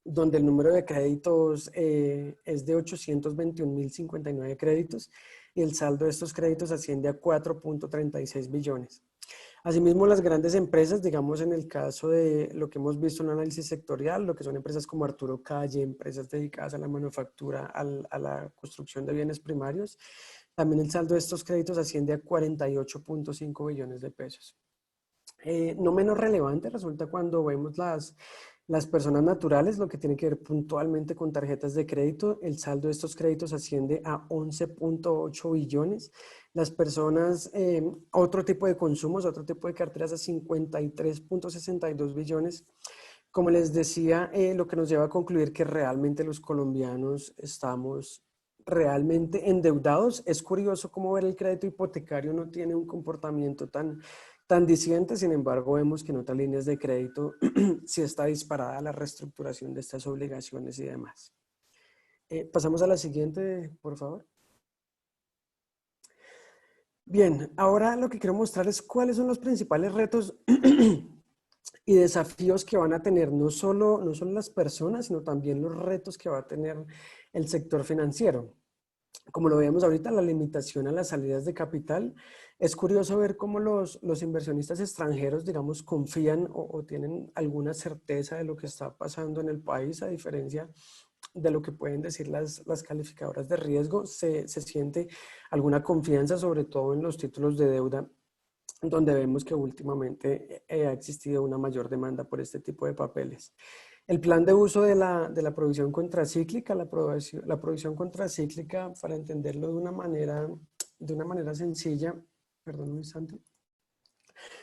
E: donde el número de créditos es de 821.059 créditos y el saldo de estos créditos asciende a 4.36 billones. Asimismo, las grandes empresas, digamos en el caso de lo que hemos visto en un análisis sectorial, lo que son empresas como Arturo Calle, empresas dedicadas a la manufactura, a la construcción de bienes primarios, también el saldo de estos créditos asciende a 48.5 billones de pesos. No menos relevante resulta cuando vemos las personas naturales, lo que tiene que ver puntualmente con tarjetas de crédito. El saldo de estos créditos asciende a 11.8 billones. Las personas, otro tipo de consumos, otro tipo de carteras a 53.62 billones. Como les decía, lo que nos lleva a concluir que realmente los colombianos estamos realmente endeudados. Es curioso cómo ver el crédito hipotecario no tiene un comportamiento tan disidente, sin embargo vemos que en otras líneas de crédito sí está disparada la reestructuración de estas obligaciones y demás. Pasamos a la siguiente, por favor. Bien, ahora lo que quiero mostrar es cuáles son los principales retos y desafíos que van a tener no solo las personas, sino también los retos que va a tener el sector financiero. Como lo vemos ahorita, la limitación a las salidas de capital. Es curioso ver cómo los inversionistas extranjeros, digamos, confían o tienen alguna certeza de lo que está pasando en el país, a diferencia de lo que pueden decir las calificadoras de riesgo. Se siente alguna confianza, sobre todo en los títulos de deuda, donde vemos que últimamente ha existido una mayor demanda por este tipo de papeles. El plan de uso de la provisión contracíclica, la provisión contracíclica, para entenderlo de una manera sencilla, perdón un instante.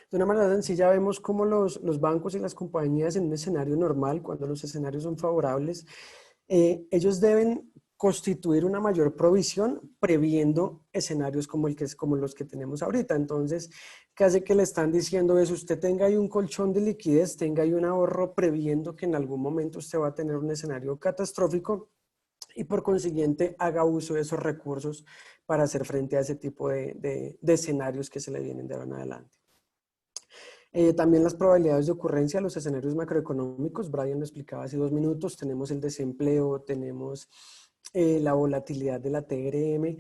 E: De una manera sencilla vemos cómo los bancos y las compañías en un escenario normal, cuando los escenarios son favorables, ellos deben constituir una mayor provisión previendo escenarios como los que tenemos ahorita. Entonces, casi que le están diciendo es, usted tenga ahí un colchón de liquidez, tenga ahí un ahorro previendo que en algún momento usted va a tener un escenario catastrófico y por consiguiente haga uso de esos recursos para hacer frente a ese tipo de escenarios que se le vienen de ahora en adelante. También las probabilidades de ocurrencia, los escenarios macroeconómicos, Brian lo explicaba hace 2 minutos, tenemos el desempleo, tenemos la volatilidad de la TRM,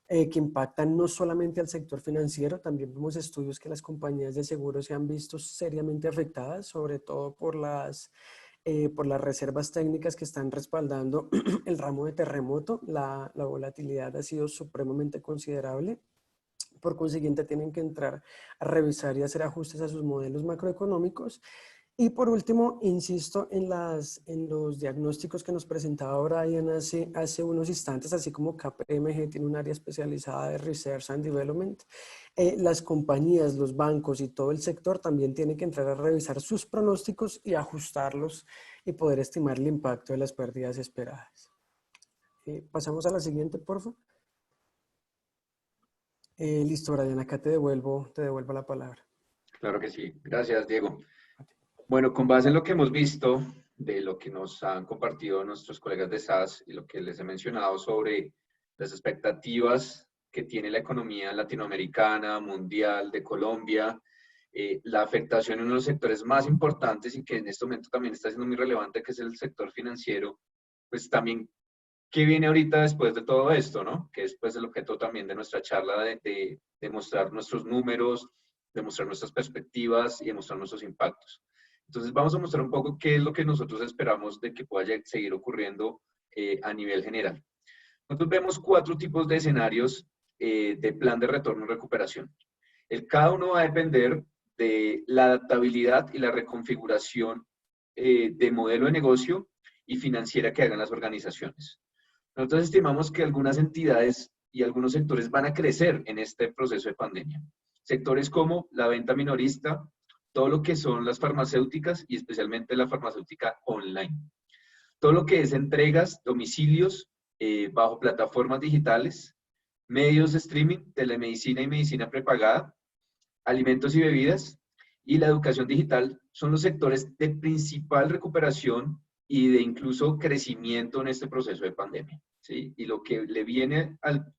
E: que impactan no solamente al sector financiero, también vemos estudios que las compañías de seguros se han visto seriamente afectadas, sobre todo por las reservas técnicas que están respaldando el ramo de terremoto. La volatilidad ha sido supremamente considerable. Por consiguiente, tienen que entrar a revisar y hacer ajustes a sus modelos macroeconómicos. Y por último, insisto en los diagnósticos que nos presentaba Brian hace unos instantes, así como KPMG tiene un área especializada de Research and Development, las compañías, los bancos y todo el sector también tienen que entrar a revisar sus pronósticos y ajustarlos y poder estimar el impacto de las pérdidas esperadas. Pasamos a la siguiente, por favor. Listo, Brian, acá te devuelvo la palabra.
C: Claro que sí. Gracias, Diego. Bueno, con base en lo que hemos visto, de lo que nos han compartido nuestros colegas de SAS y lo que les he mencionado sobre las expectativas que tiene la economía latinoamericana, mundial, de Colombia, la afectación en uno de los sectores más importantes y que en este momento también está siendo muy relevante, que es el sector financiero, pues también, ¿qué viene ahorita después de todo esto, no? Que es pues el objeto también de nuestra charla de mostrar nuestros números, de mostrar nuestras perspectivas y de mostrar nuestros impactos. Entonces vamos a mostrar un poco qué es lo que nosotros esperamos de que pueda seguir ocurriendo a nivel general. Nosotros vemos 4 tipos de escenarios de plan de retorno y recuperación. Cada uno va a depender de la adaptabilidad y la reconfiguración de modelo de negocio y financiera que hagan las organizaciones. Nosotros estimamos que algunas entidades y algunos sectores van a crecer en este proceso de pandemia. Sectores como la venta minorista, todo lo que son las farmacéuticas y especialmente la farmacéutica online. Todo lo que es entregas, domicilios, bajo plataformas digitales, medios de streaming, telemedicina y medicina prepagada, alimentos y bebidas y la educación digital son los sectores de principal recuperación y de incluso crecimiento en este proceso de pandemia, ¿sí? Y lo que le viene al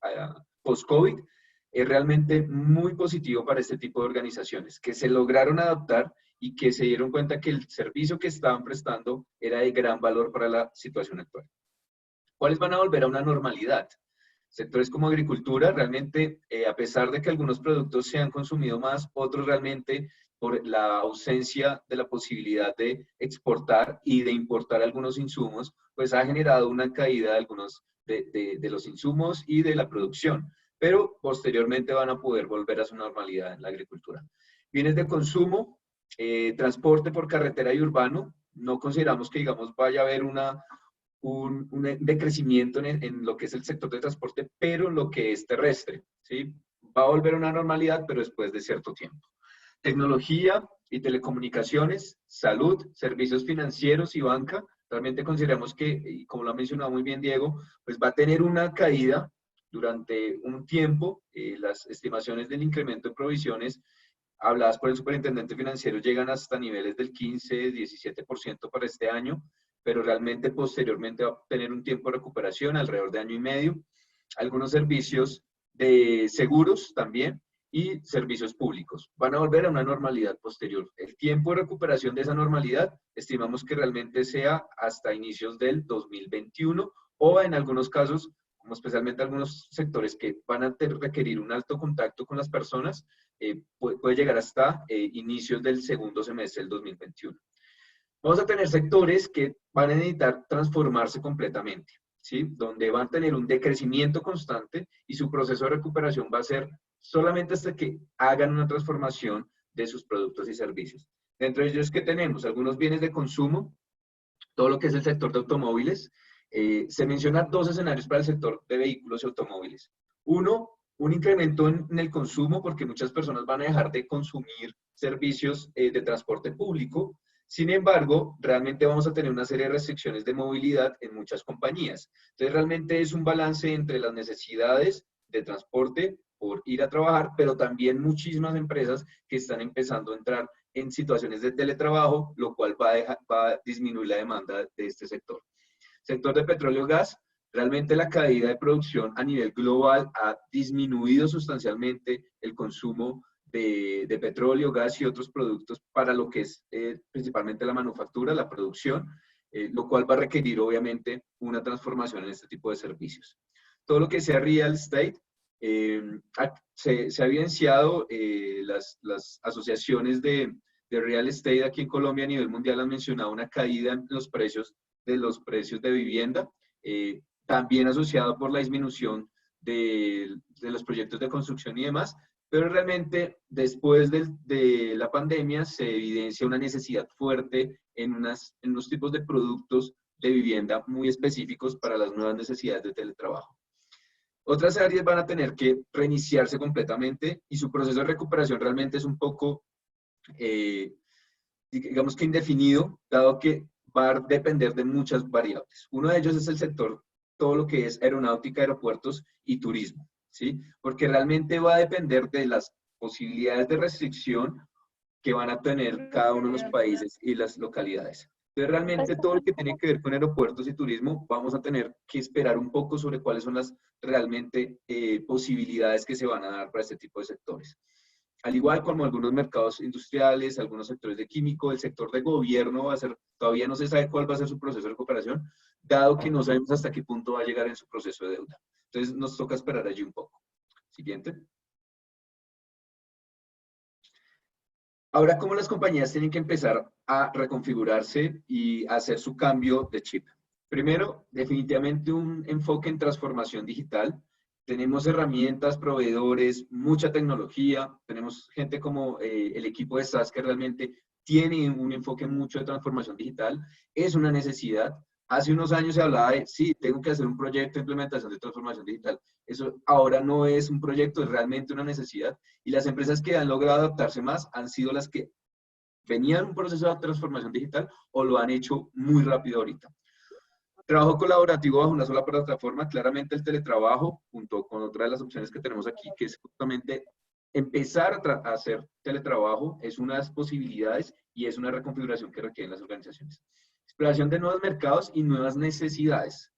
C: post-COVID es realmente muy positivo para este tipo de organizaciones, que se lograron adaptar y que se dieron cuenta que el servicio que estaban prestando era de gran valor para la situación actual. ¿Cuáles van a volver a una normalidad? Sectores como agricultura, realmente, a pesar de que algunos productos se han consumido más, otros realmente, por la ausencia de la posibilidad de exportar y de importar algunos insumos, pues ha generado una caída de algunos de los insumos y de la producción. Pero posteriormente van a poder volver a su normalidad en la agricultura. Bienes de consumo, transporte por carretera y urbano, no consideramos que, digamos, vaya a haber un decrecimiento en lo que es el sector de transporte, pero en lo que es terrestre, ¿sí? Va a volver a una normalidad, pero después de cierto tiempo. Tecnología y telecomunicaciones, salud, servicios financieros y banca, realmente consideramos que, y como lo ha mencionado muy bien Diego, pues va a tener una caída durante un tiempo. Las estimaciones del incremento de provisiones habladas por el superintendente financiero llegan hasta niveles del 15-17% para este año, pero realmente posteriormente va a tener un tiempo de recuperación alrededor de 1 año y medio. Algunos servicios de seguros también y servicios públicos van a volver a una normalidad posterior. El tiempo de recuperación de esa normalidad estimamos que realmente sea hasta inicios del 2021 o en algunos casos, como especialmente algunos sectores que van a requerir un alto contacto con las personas, puede llegar hasta inicios del segundo semestre del 2021. Vamos a tener sectores que van a necesitar transformarse completamente, ¿sí? Donde van a tener un decrecimiento constante y su proceso de recuperación va a ser solamente hasta que hagan una transformación de sus productos y servicios. Dentro de ellos, ¿qué tenemos? Algunos bienes de consumo, todo lo que es el sector de automóviles. Se mencionan 2 escenarios para el sector de vehículos y automóviles. Uno, un incremento en el consumo, porque muchas personas van a dejar de consumir servicios de transporte público. Sin embargo, realmente vamos a tener una serie de restricciones de movilidad en muchas compañías. Entonces, realmente es un balance entre las necesidades de transporte por ir a trabajar, pero también muchísimas empresas que están empezando a entrar en situaciones de teletrabajo, lo cual va a disminuir la demanda de este sector. Sector de petróleo y gas, realmente la caída de producción a nivel global ha disminuido sustancialmente el consumo de petróleo, gas y otros productos para lo que es principalmente la manufactura, la producción, lo cual va a requerir obviamente una transformación en este tipo de servicios. Todo lo que sea real estate, se ha evidenciado, las asociaciones de real estate aquí en Colombia a nivel mundial han mencionado una caída en los precios de vivienda, también asociado por la disminución de los proyectos de construcción y demás, pero realmente después de la pandemia se evidencia una necesidad fuerte en unos tipos de productos de vivienda muy específicos para las nuevas necesidades de teletrabajo. Otras áreas van a tener que reiniciarse completamente y su proceso de recuperación realmente es un poco, digamos que indefinido, dado que va a depender de muchas variables. Uno de ellos es el sector, todo lo que es aeronáutica, aeropuertos y turismo, ¿sí? Porque realmente va a depender de las posibilidades de restricción que van a tener cada uno de los países y las localidades. Entonces, realmente todo lo que tiene que ver con aeropuertos y turismo, vamos a tener que esperar un poco sobre cuáles son las realmente posibilidades que se van a dar para este tipo de sectores. Al igual como algunos mercados industriales, algunos sectores de químico, el sector de gobierno va a ser, todavía no se sabe cuál va a ser su proceso de recuperación, dado que no sabemos hasta qué punto va a llegar en su proceso de deuda. Entonces, nos toca esperar allí un poco. Siguiente. Ahora, ¿cómo las compañías tienen que empezar a reconfigurarse y hacer su cambio de chip? Primero, definitivamente un enfoque en transformación digital. Tenemos herramientas, proveedores, mucha tecnología. Tenemos gente como el equipo de SAS que realmente tiene un enfoque mucho de transformación digital. Es una necesidad. Hace unos años se hablaba de, sí, tengo que hacer un proyecto de implementación de transformación digital. Eso ahora no es un proyecto, es realmente una necesidad. Y las empresas que han logrado adaptarse más han sido las que venían en un proceso de transformación digital o lo han hecho muy rápido ahorita. Trabajo colaborativo bajo una sola plataforma, claramente el teletrabajo, junto con otra de las opciones que tenemos aquí, que es justamente empezar a hacer teletrabajo, es una de las posibilidades y es una reconfiguración que requieren las organizaciones. Exploración de nuevos mercados y nuevas necesidades.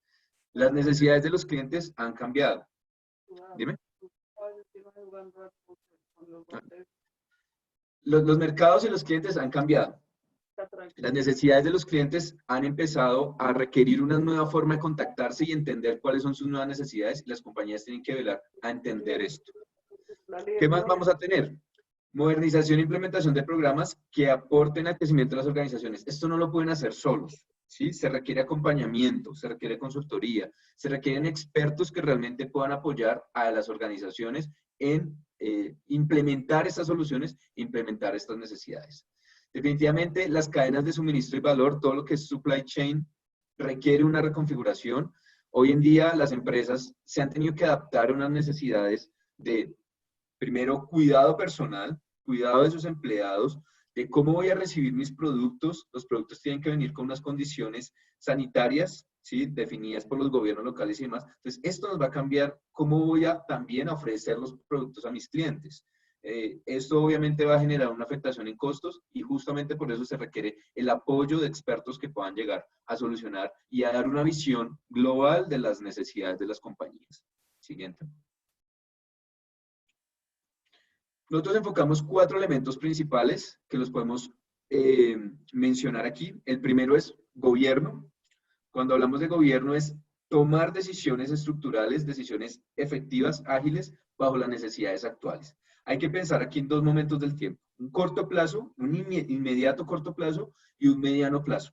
C: Las necesidades de los clientes han cambiado. Dime. Los mercados y los clientes han cambiado. Las necesidades de los clientes han empezado a requerir una nueva forma de contactarse y entender cuáles son sus nuevas necesidades y las compañías tienen que velar a entender esto. ¿Qué más vamos a tener? Modernización e implementación de programas que aporten al crecimiento de las organizaciones. Esto no lo pueden hacer solos, ¿sí? Se requiere acompañamiento, se requiere consultoría, se requieren expertos que realmente puedan apoyar a las organizaciones en implementar estas soluciones, implementar estas necesidades. Definitivamente, las cadenas de suministro y valor, todo lo que es supply chain, requiere una reconfiguración. Hoy en día, las empresas se han tenido que adaptar a unas necesidades de, primero, cuidado personal, cuidado de sus empleados, de cómo voy a recibir mis productos. Los productos tienen que venir con unas condiciones sanitarias, ¿sí? Definidas por los gobiernos locales y demás. Entonces, esto nos va a cambiar cómo voy a también ofrecer los productos a mis clientes. Esto obviamente va a generar una afectación en costos y justamente por eso se requiere el apoyo de expertos que puedan llegar a solucionar y a dar una visión global de las necesidades de las compañías. Siguiente. Nosotros enfocamos 4 elementos principales que los podemos mencionar aquí. El primero es gobierno. Cuando hablamos de gobierno es tomar decisiones estructurales, decisiones efectivas, ágiles, bajo las necesidades actuales. Hay que pensar aquí en 2 momentos del tiempo. Un corto plazo, un inmediato corto plazo y un mediano plazo.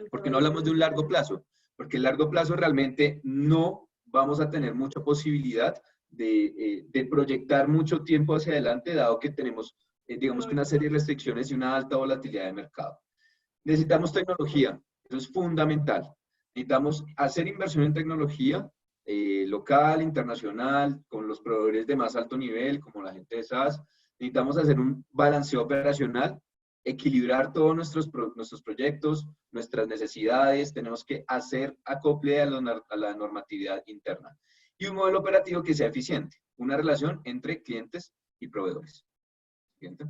C: ¿Por qué no hablamos de un largo plazo? Porque el largo plazo realmente no vamos a tener mucha posibilidad de proyectar mucho tiempo hacia adelante, dado que tenemos, digamos que una serie de restricciones y una alta volatilidad de mercado. Necesitamos tecnología, eso es fundamental. Necesitamos hacer inversión en tecnología local, internacional, con los proveedores de más alto nivel, como la gente de SaaS. Necesitamos hacer un balanceo operacional, equilibrar todos nuestros proyectos, nuestras necesidades, tenemos que hacer acople a la normatividad interna. Y un modelo operativo que sea eficiente, una relación entre clientes y proveedores. Siguiente.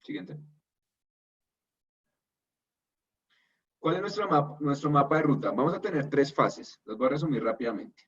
C: Siguiente. ¿Cuál es nuestro mapa de ruta? Vamos a tener 3 fases. Los voy a resumir rápidamente.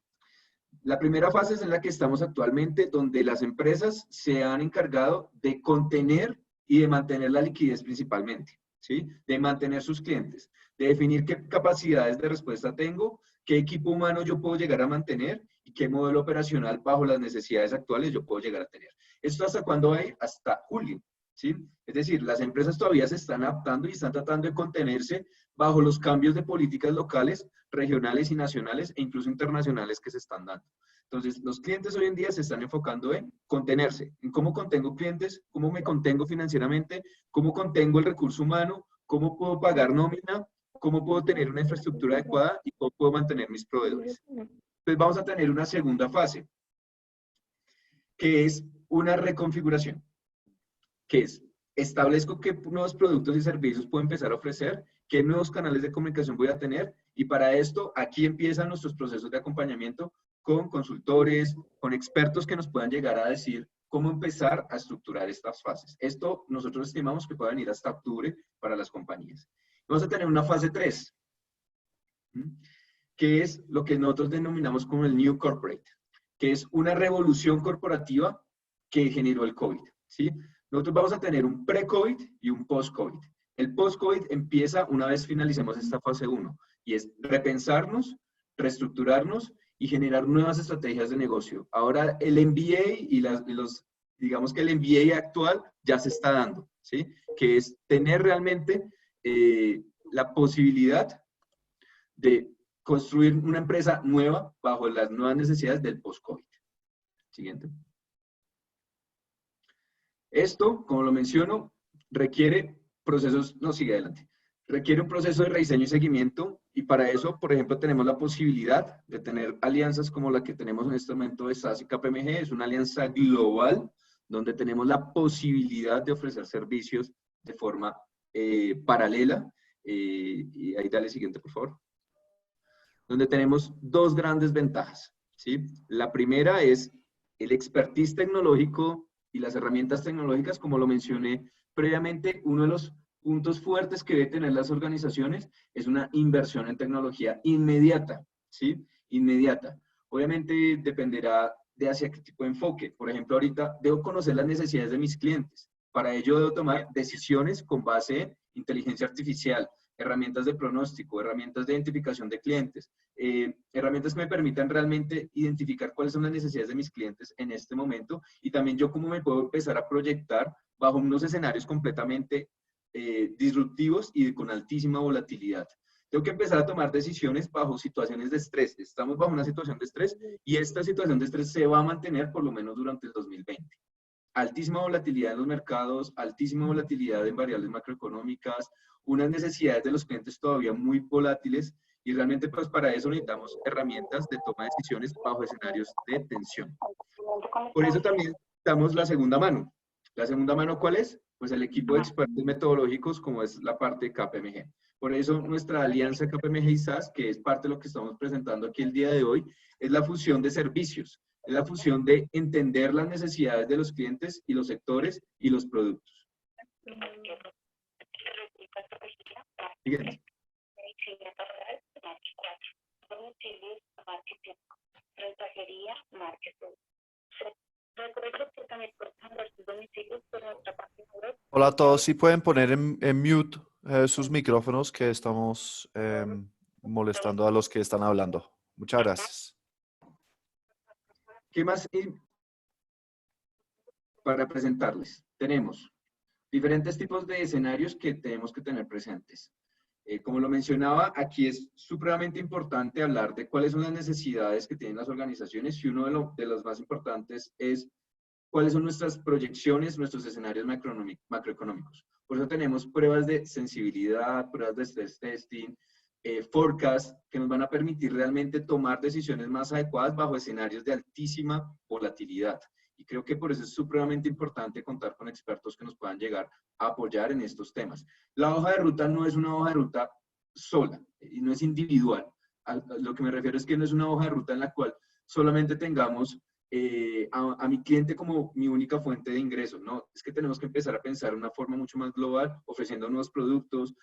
C: La primera fase es en la que estamos actualmente, donde las empresas se han encargado de contener y de mantener la liquidez principalmente, ¿sí? De mantener sus clientes, de definir qué capacidades de respuesta tengo, qué equipo humano yo puedo llegar a mantener y qué modelo operacional bajo las necesidades actuales yo puedo llegar a tener. ¿Esto hasta cuándo va a ir? Hasta julio, ¿sí? Es decir, las empresas todavía se están adaptando y están tratando de contenerse bajo los cambios de políticas locales, regionales y nacionales e incluso internacionales que se están dando. Entonces, los clientes hoy en día se están enfocando en contenerse, en cómo contengo clientes, cómo me contengo financieramente, cómo contengo el recurso humano, cómo puedo pagar nómina, cómo puedo tener una infraestructura adecuada y cómo puedo mantener mis proveedores. Entonces, vamos a tener una segunda fase, que es una reconfiguración, que es establezco qué nuevos productos y servicios puedo empezar a ofrecer, qué nuevos canales de comunicación voy a tener, y para esto aquí empiezan nuestros procesos de acompañamiento con consultores, con expertos que nos puedan llegar a decir cómo empezar a estructurar estas fases. Esto nosotros estimamos que pueda venir hasta octubre para las compañías. Vamos a tener una fase 3, que es lo que nosotros denominamos como el New Corporate, que es una revolución corporativa que generó el COVID, ¿sí? Nosotros vamos a tener un pre-COVID y un post-COVID. El post-COVID empieza una vez finalicemos esta fase 1, y es repensarnos, reestructurarnos y generar nuevas estrategias de negocio. Ahora el MBA y digamos que el MBA actual ya se está dando, ¿sí? Que es tener realmente la posibilidad de construir una empresa nueva bajo las nuevas necesidades del post-COVID. Siguiente. Esto, como lo menciono, requiere procesos, no, sigue adelante, requiere un proceso de rediseño y seguimiento, y para eso, por ejemplo, tenemos la posibilidad de tener alianzas como la que tenemos en este momento de SaaS y KPMG. Es una alianza global donde tenemos la posibilidad de ofrecer servicios de forma paralela, y ahí dale siguiente, por favor, donde tenemos 2 grandes ventajas, ¿sí? La primera es el expertise tecnológico y las herramientas tecnológicas. Como lo mencioné previamente, uno de los puntos fuertes que deben tener las organizaciones es una inversión en tecnología inmediata, ¿sí? Inmediata. Obviamente dependerá de hacia qué tipo de enfoque. Por ejemplo, ahorita debo conocer las necesidades de mis clientes. Para ello debo tomar decisiones con base en inteligencia artificial, herramientas de pronóstico, herramientas de identificación de clientes, herramientas que me permitan realmente identificar cuáles son las necesidades de mis clientes en este momento, y también yo cómo me puedo empezar a proyectar bajo unos escenarios completamente disruptivos y con altísima volatilidad. Tengo que empezar a tomar decisiones bajo situaciones de estrés. Estamos bajo una situación de estrés y esta situación de estrés se va a mantener por lo menos durante el 2020. Altísima volatilidad en los mercados, altísima volatilidad en variables macroeconómicas, unas necesidades de los clientes todavía muy volátiles, y realmente pues para eso necesitamos herramientas de toma de decisiones bajo escenarios de tensión. Por eso también damos la segunda mano. ¿La segunda mano cuál es? Pues el equipo de expertos metodológicos, como es la parte de KPMG. Por eso nuestra alianza KPMG y SaaS, que es parte de lo que estamos presentando aquí el día de hoy, es la fusión de servicios, es la fusión de entender las necesidades de los clientes y los sectores y los productos. Siguiente.
A: Hola a todos, si pueden poner en mute sus micrófonos, que estamos molestando a los que están hablando. Muchas gracias.
C: ¿Qué más para presentarles? Tenemos diferentes tipos de escenarios que tenemos que tener presentes. Como lo mencionaba, aquí es supremamente importante hablar de cuáles son las necesidades que tienen las organizaciones, y uno de los más importantes es cuáles son nuestras proyecciones, nuestros escenarios macroeconómicos. Por eso tenemos pruebas de sensibilidad, pruebas de stress testing, forecasts que nos van a permitir realmente tomar decisiones más adecuadas bajo escenarios de altísima volatilidad. Y creo que por eso es supremamente importante contar con expertos que nos puedan llegar a apoyar en estos temas. La hoja de ruta no es una hoja de ruta sola y no es individual. Lo que me refiero es que no es una hoja de ruta en la cual solamente tengamos a mi cliente como mi única fuente de ingresos, ¿no? Es que tenemos que empezar a pensar de una forma mucho más global, ofreciendo nuevos productos,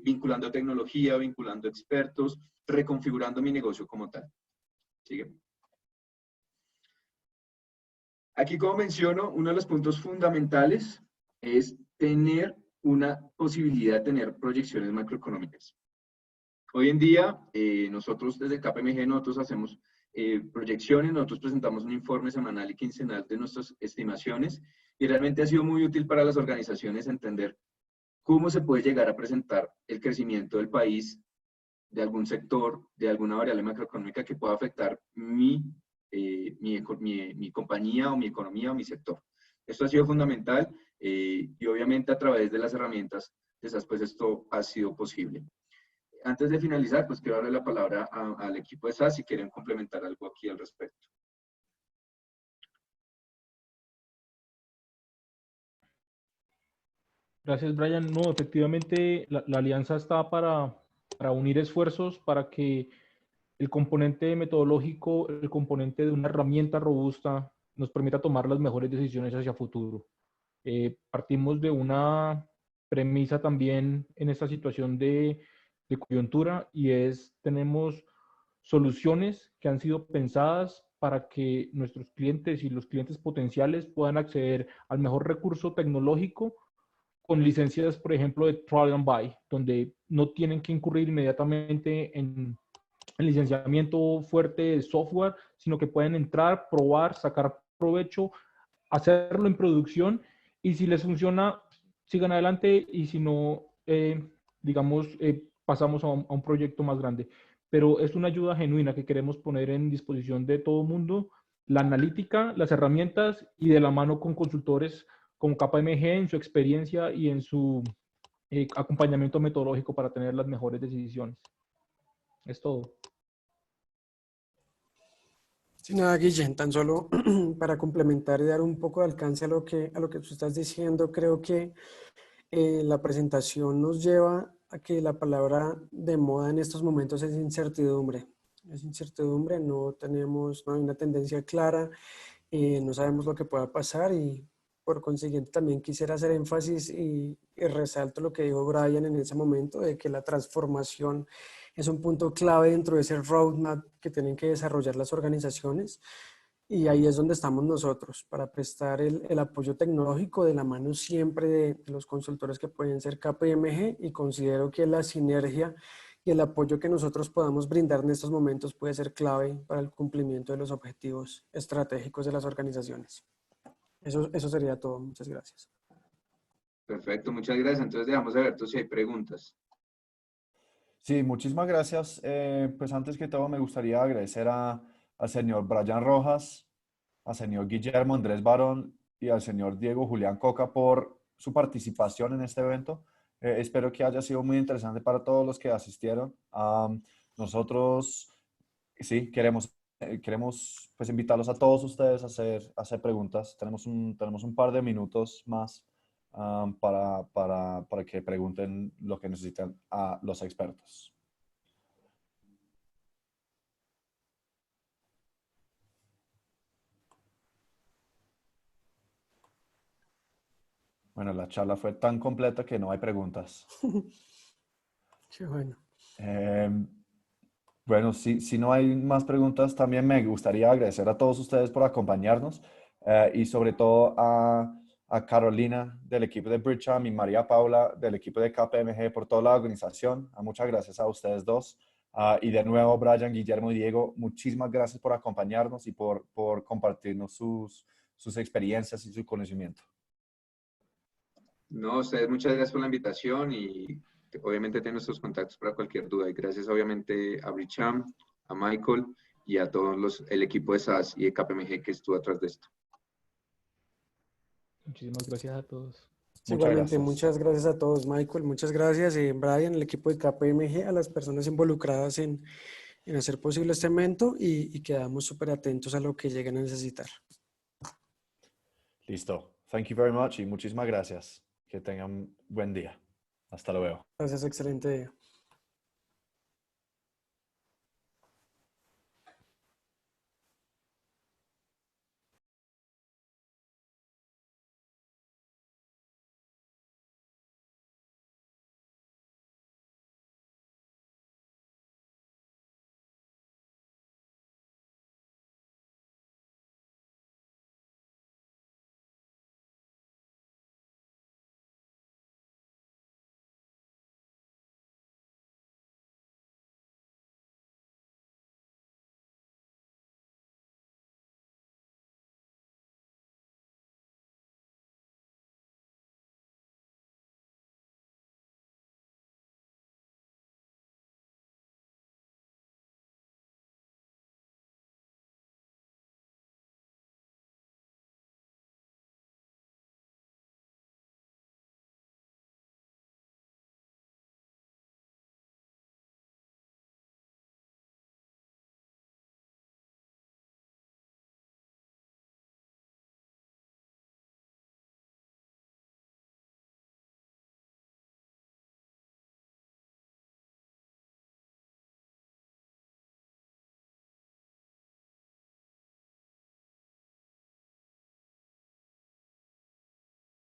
C: vinculando tecnología, vinculando expertos, reconfigurando mi negocio como tal. ¿Sigue? Aquí, como menciono, uno de los puntos fundamentales es tener una posibilidad de tener proyecciones macroeconómicas. Hoy en día, nosotros desde KPMG, nosotros hacemos proyecciones, nosotros presentamos un informe semanal y quincenal de nuestras estimaciones y realmente ha sido muy útil para las organizaciones entender cómo se puede llegar a presentar el crecimiento del país, de algún sector, de alguna variable macroeconómica que pueda afectar mi compañía o mi economía o mi sector. Esto ha sido fundamental y obviamente a través de las herramientas de esas, pues esto ha sido posible. Antes de finalizar, pues quiero darle la palabra al equipo de SAS si quieren complementar algo aquí al respecto.
D: Gracias, Brian. No, efectivamente, la alianza está para unir esfuerzos para que el componente metodológico, el componente de una herramienta robusta, nos permita tomar las mejores decisiones hacia futuro. Partimos de una premisa también en esta situación de coyuntura y tenemos soluciones que han sido pensadas para que nuestros clientes y los clientes potenciales puedan acceder al mejor recurso tecnológico con licencias, por ejemplo, de trial and buy, donde no tienen que incurrir inmediatamente en licenciamiento fuerte de software, sino que pueden entrar, probar, sacar provecho, hacerlo en producción y si les funciona, sigan adelante y si no, digamos, pasamos a un proyecto más grande. Pero es una ayuda genuina que queremos poner en disposición de todo el mundo, la analítica, las herramientas y de la mano con consultores como KPMG en su experiencia y en su acompañamiento metodológico para tener las mejores decisiones. Es todo.
E: Sin nada, Guille, tan solo para complementar y dar un poco de alcance a lo que tú estás diciendo, creo que la presentación nos lleva a que la palabra de moda en estos momentos es incertidumbre. Es incertidumbre, no hay una tendencia clara, no sabemos lo que pueda pasar y por consiguiente también quisiera hacer énfasis y resalto lo que dijo Brian en ese momento de que la transformación es un punto clave dentro de ese roadmap que tienen que desarrollar las organizaciones y ahí es donde estamos nosotros para prestar el apoyo tecnológico de la mano siempre de los consultores que pueden ser KPMG y considero que la sinergia y el apoyo que nosotros podamos brindar en estos momentos puede ser clave para el cumplimiento de los objetivos estratégicos de las organizaciones. Eso sería todo. Muchas gracias.
C: Perfecto, muchas gracias. Entonces dejamos abierto si hay preguntas.
A: Sí, muchísimas gracias. Pues antes que todo me gustaría agradecer al señor Brian Rojas, al señor Guillermo Andrés Barón y al señor Diego Julián Coca por su participación en este evento. Espero que haya sido muy interesante para todos los que asistieron. Nosotros, sí, queremos pues invitarlos a todos ustedes a hacer preguntas. Tenemos un par de minutos más para que pregunten lo que necesitan a los expertos. Bueno, la charla fue tan completa que no hay preguntas.
E: Qué bueno.
A: Bueno, si no hay más preguntas, también me gustaría agradecer a todos ustedes por acompañarnos y sobre todo a Carolina del equipo de Bridgecham y María Paula del equipo de KPMG por toda la organización. Muchas gracias a ustedes dos. Y de nuevo, Brian, Guillermo y Diego, muchísimas gracias por acompañarnos y por compartirnos sus experiencias y su conocimiento.
C: No, ustedes muchas gracias por la invitación y obviamente tienen nuestros contactos para cualquier duda. Y gracias obviamente a Bridgecham, a Michael y a todos el equipo de SAS y de KPMG que estuvo atrás de esto.
D: Muchísimas gracias a todos.
A: Muchas
E: Igualmente,
A: gracias.
E: muchas gracias a todos, Michael. Muchas gracias, Brian, el equipo de KPMG, a las personas involucradas en hacer posible este evento y quedamos súper atentos a lo que lleguen a necesitar.
A: Listo. Thank you very much y muchísimas gracias. Que tengan buen día. Hasta luego.
E: Gracias, excelente día.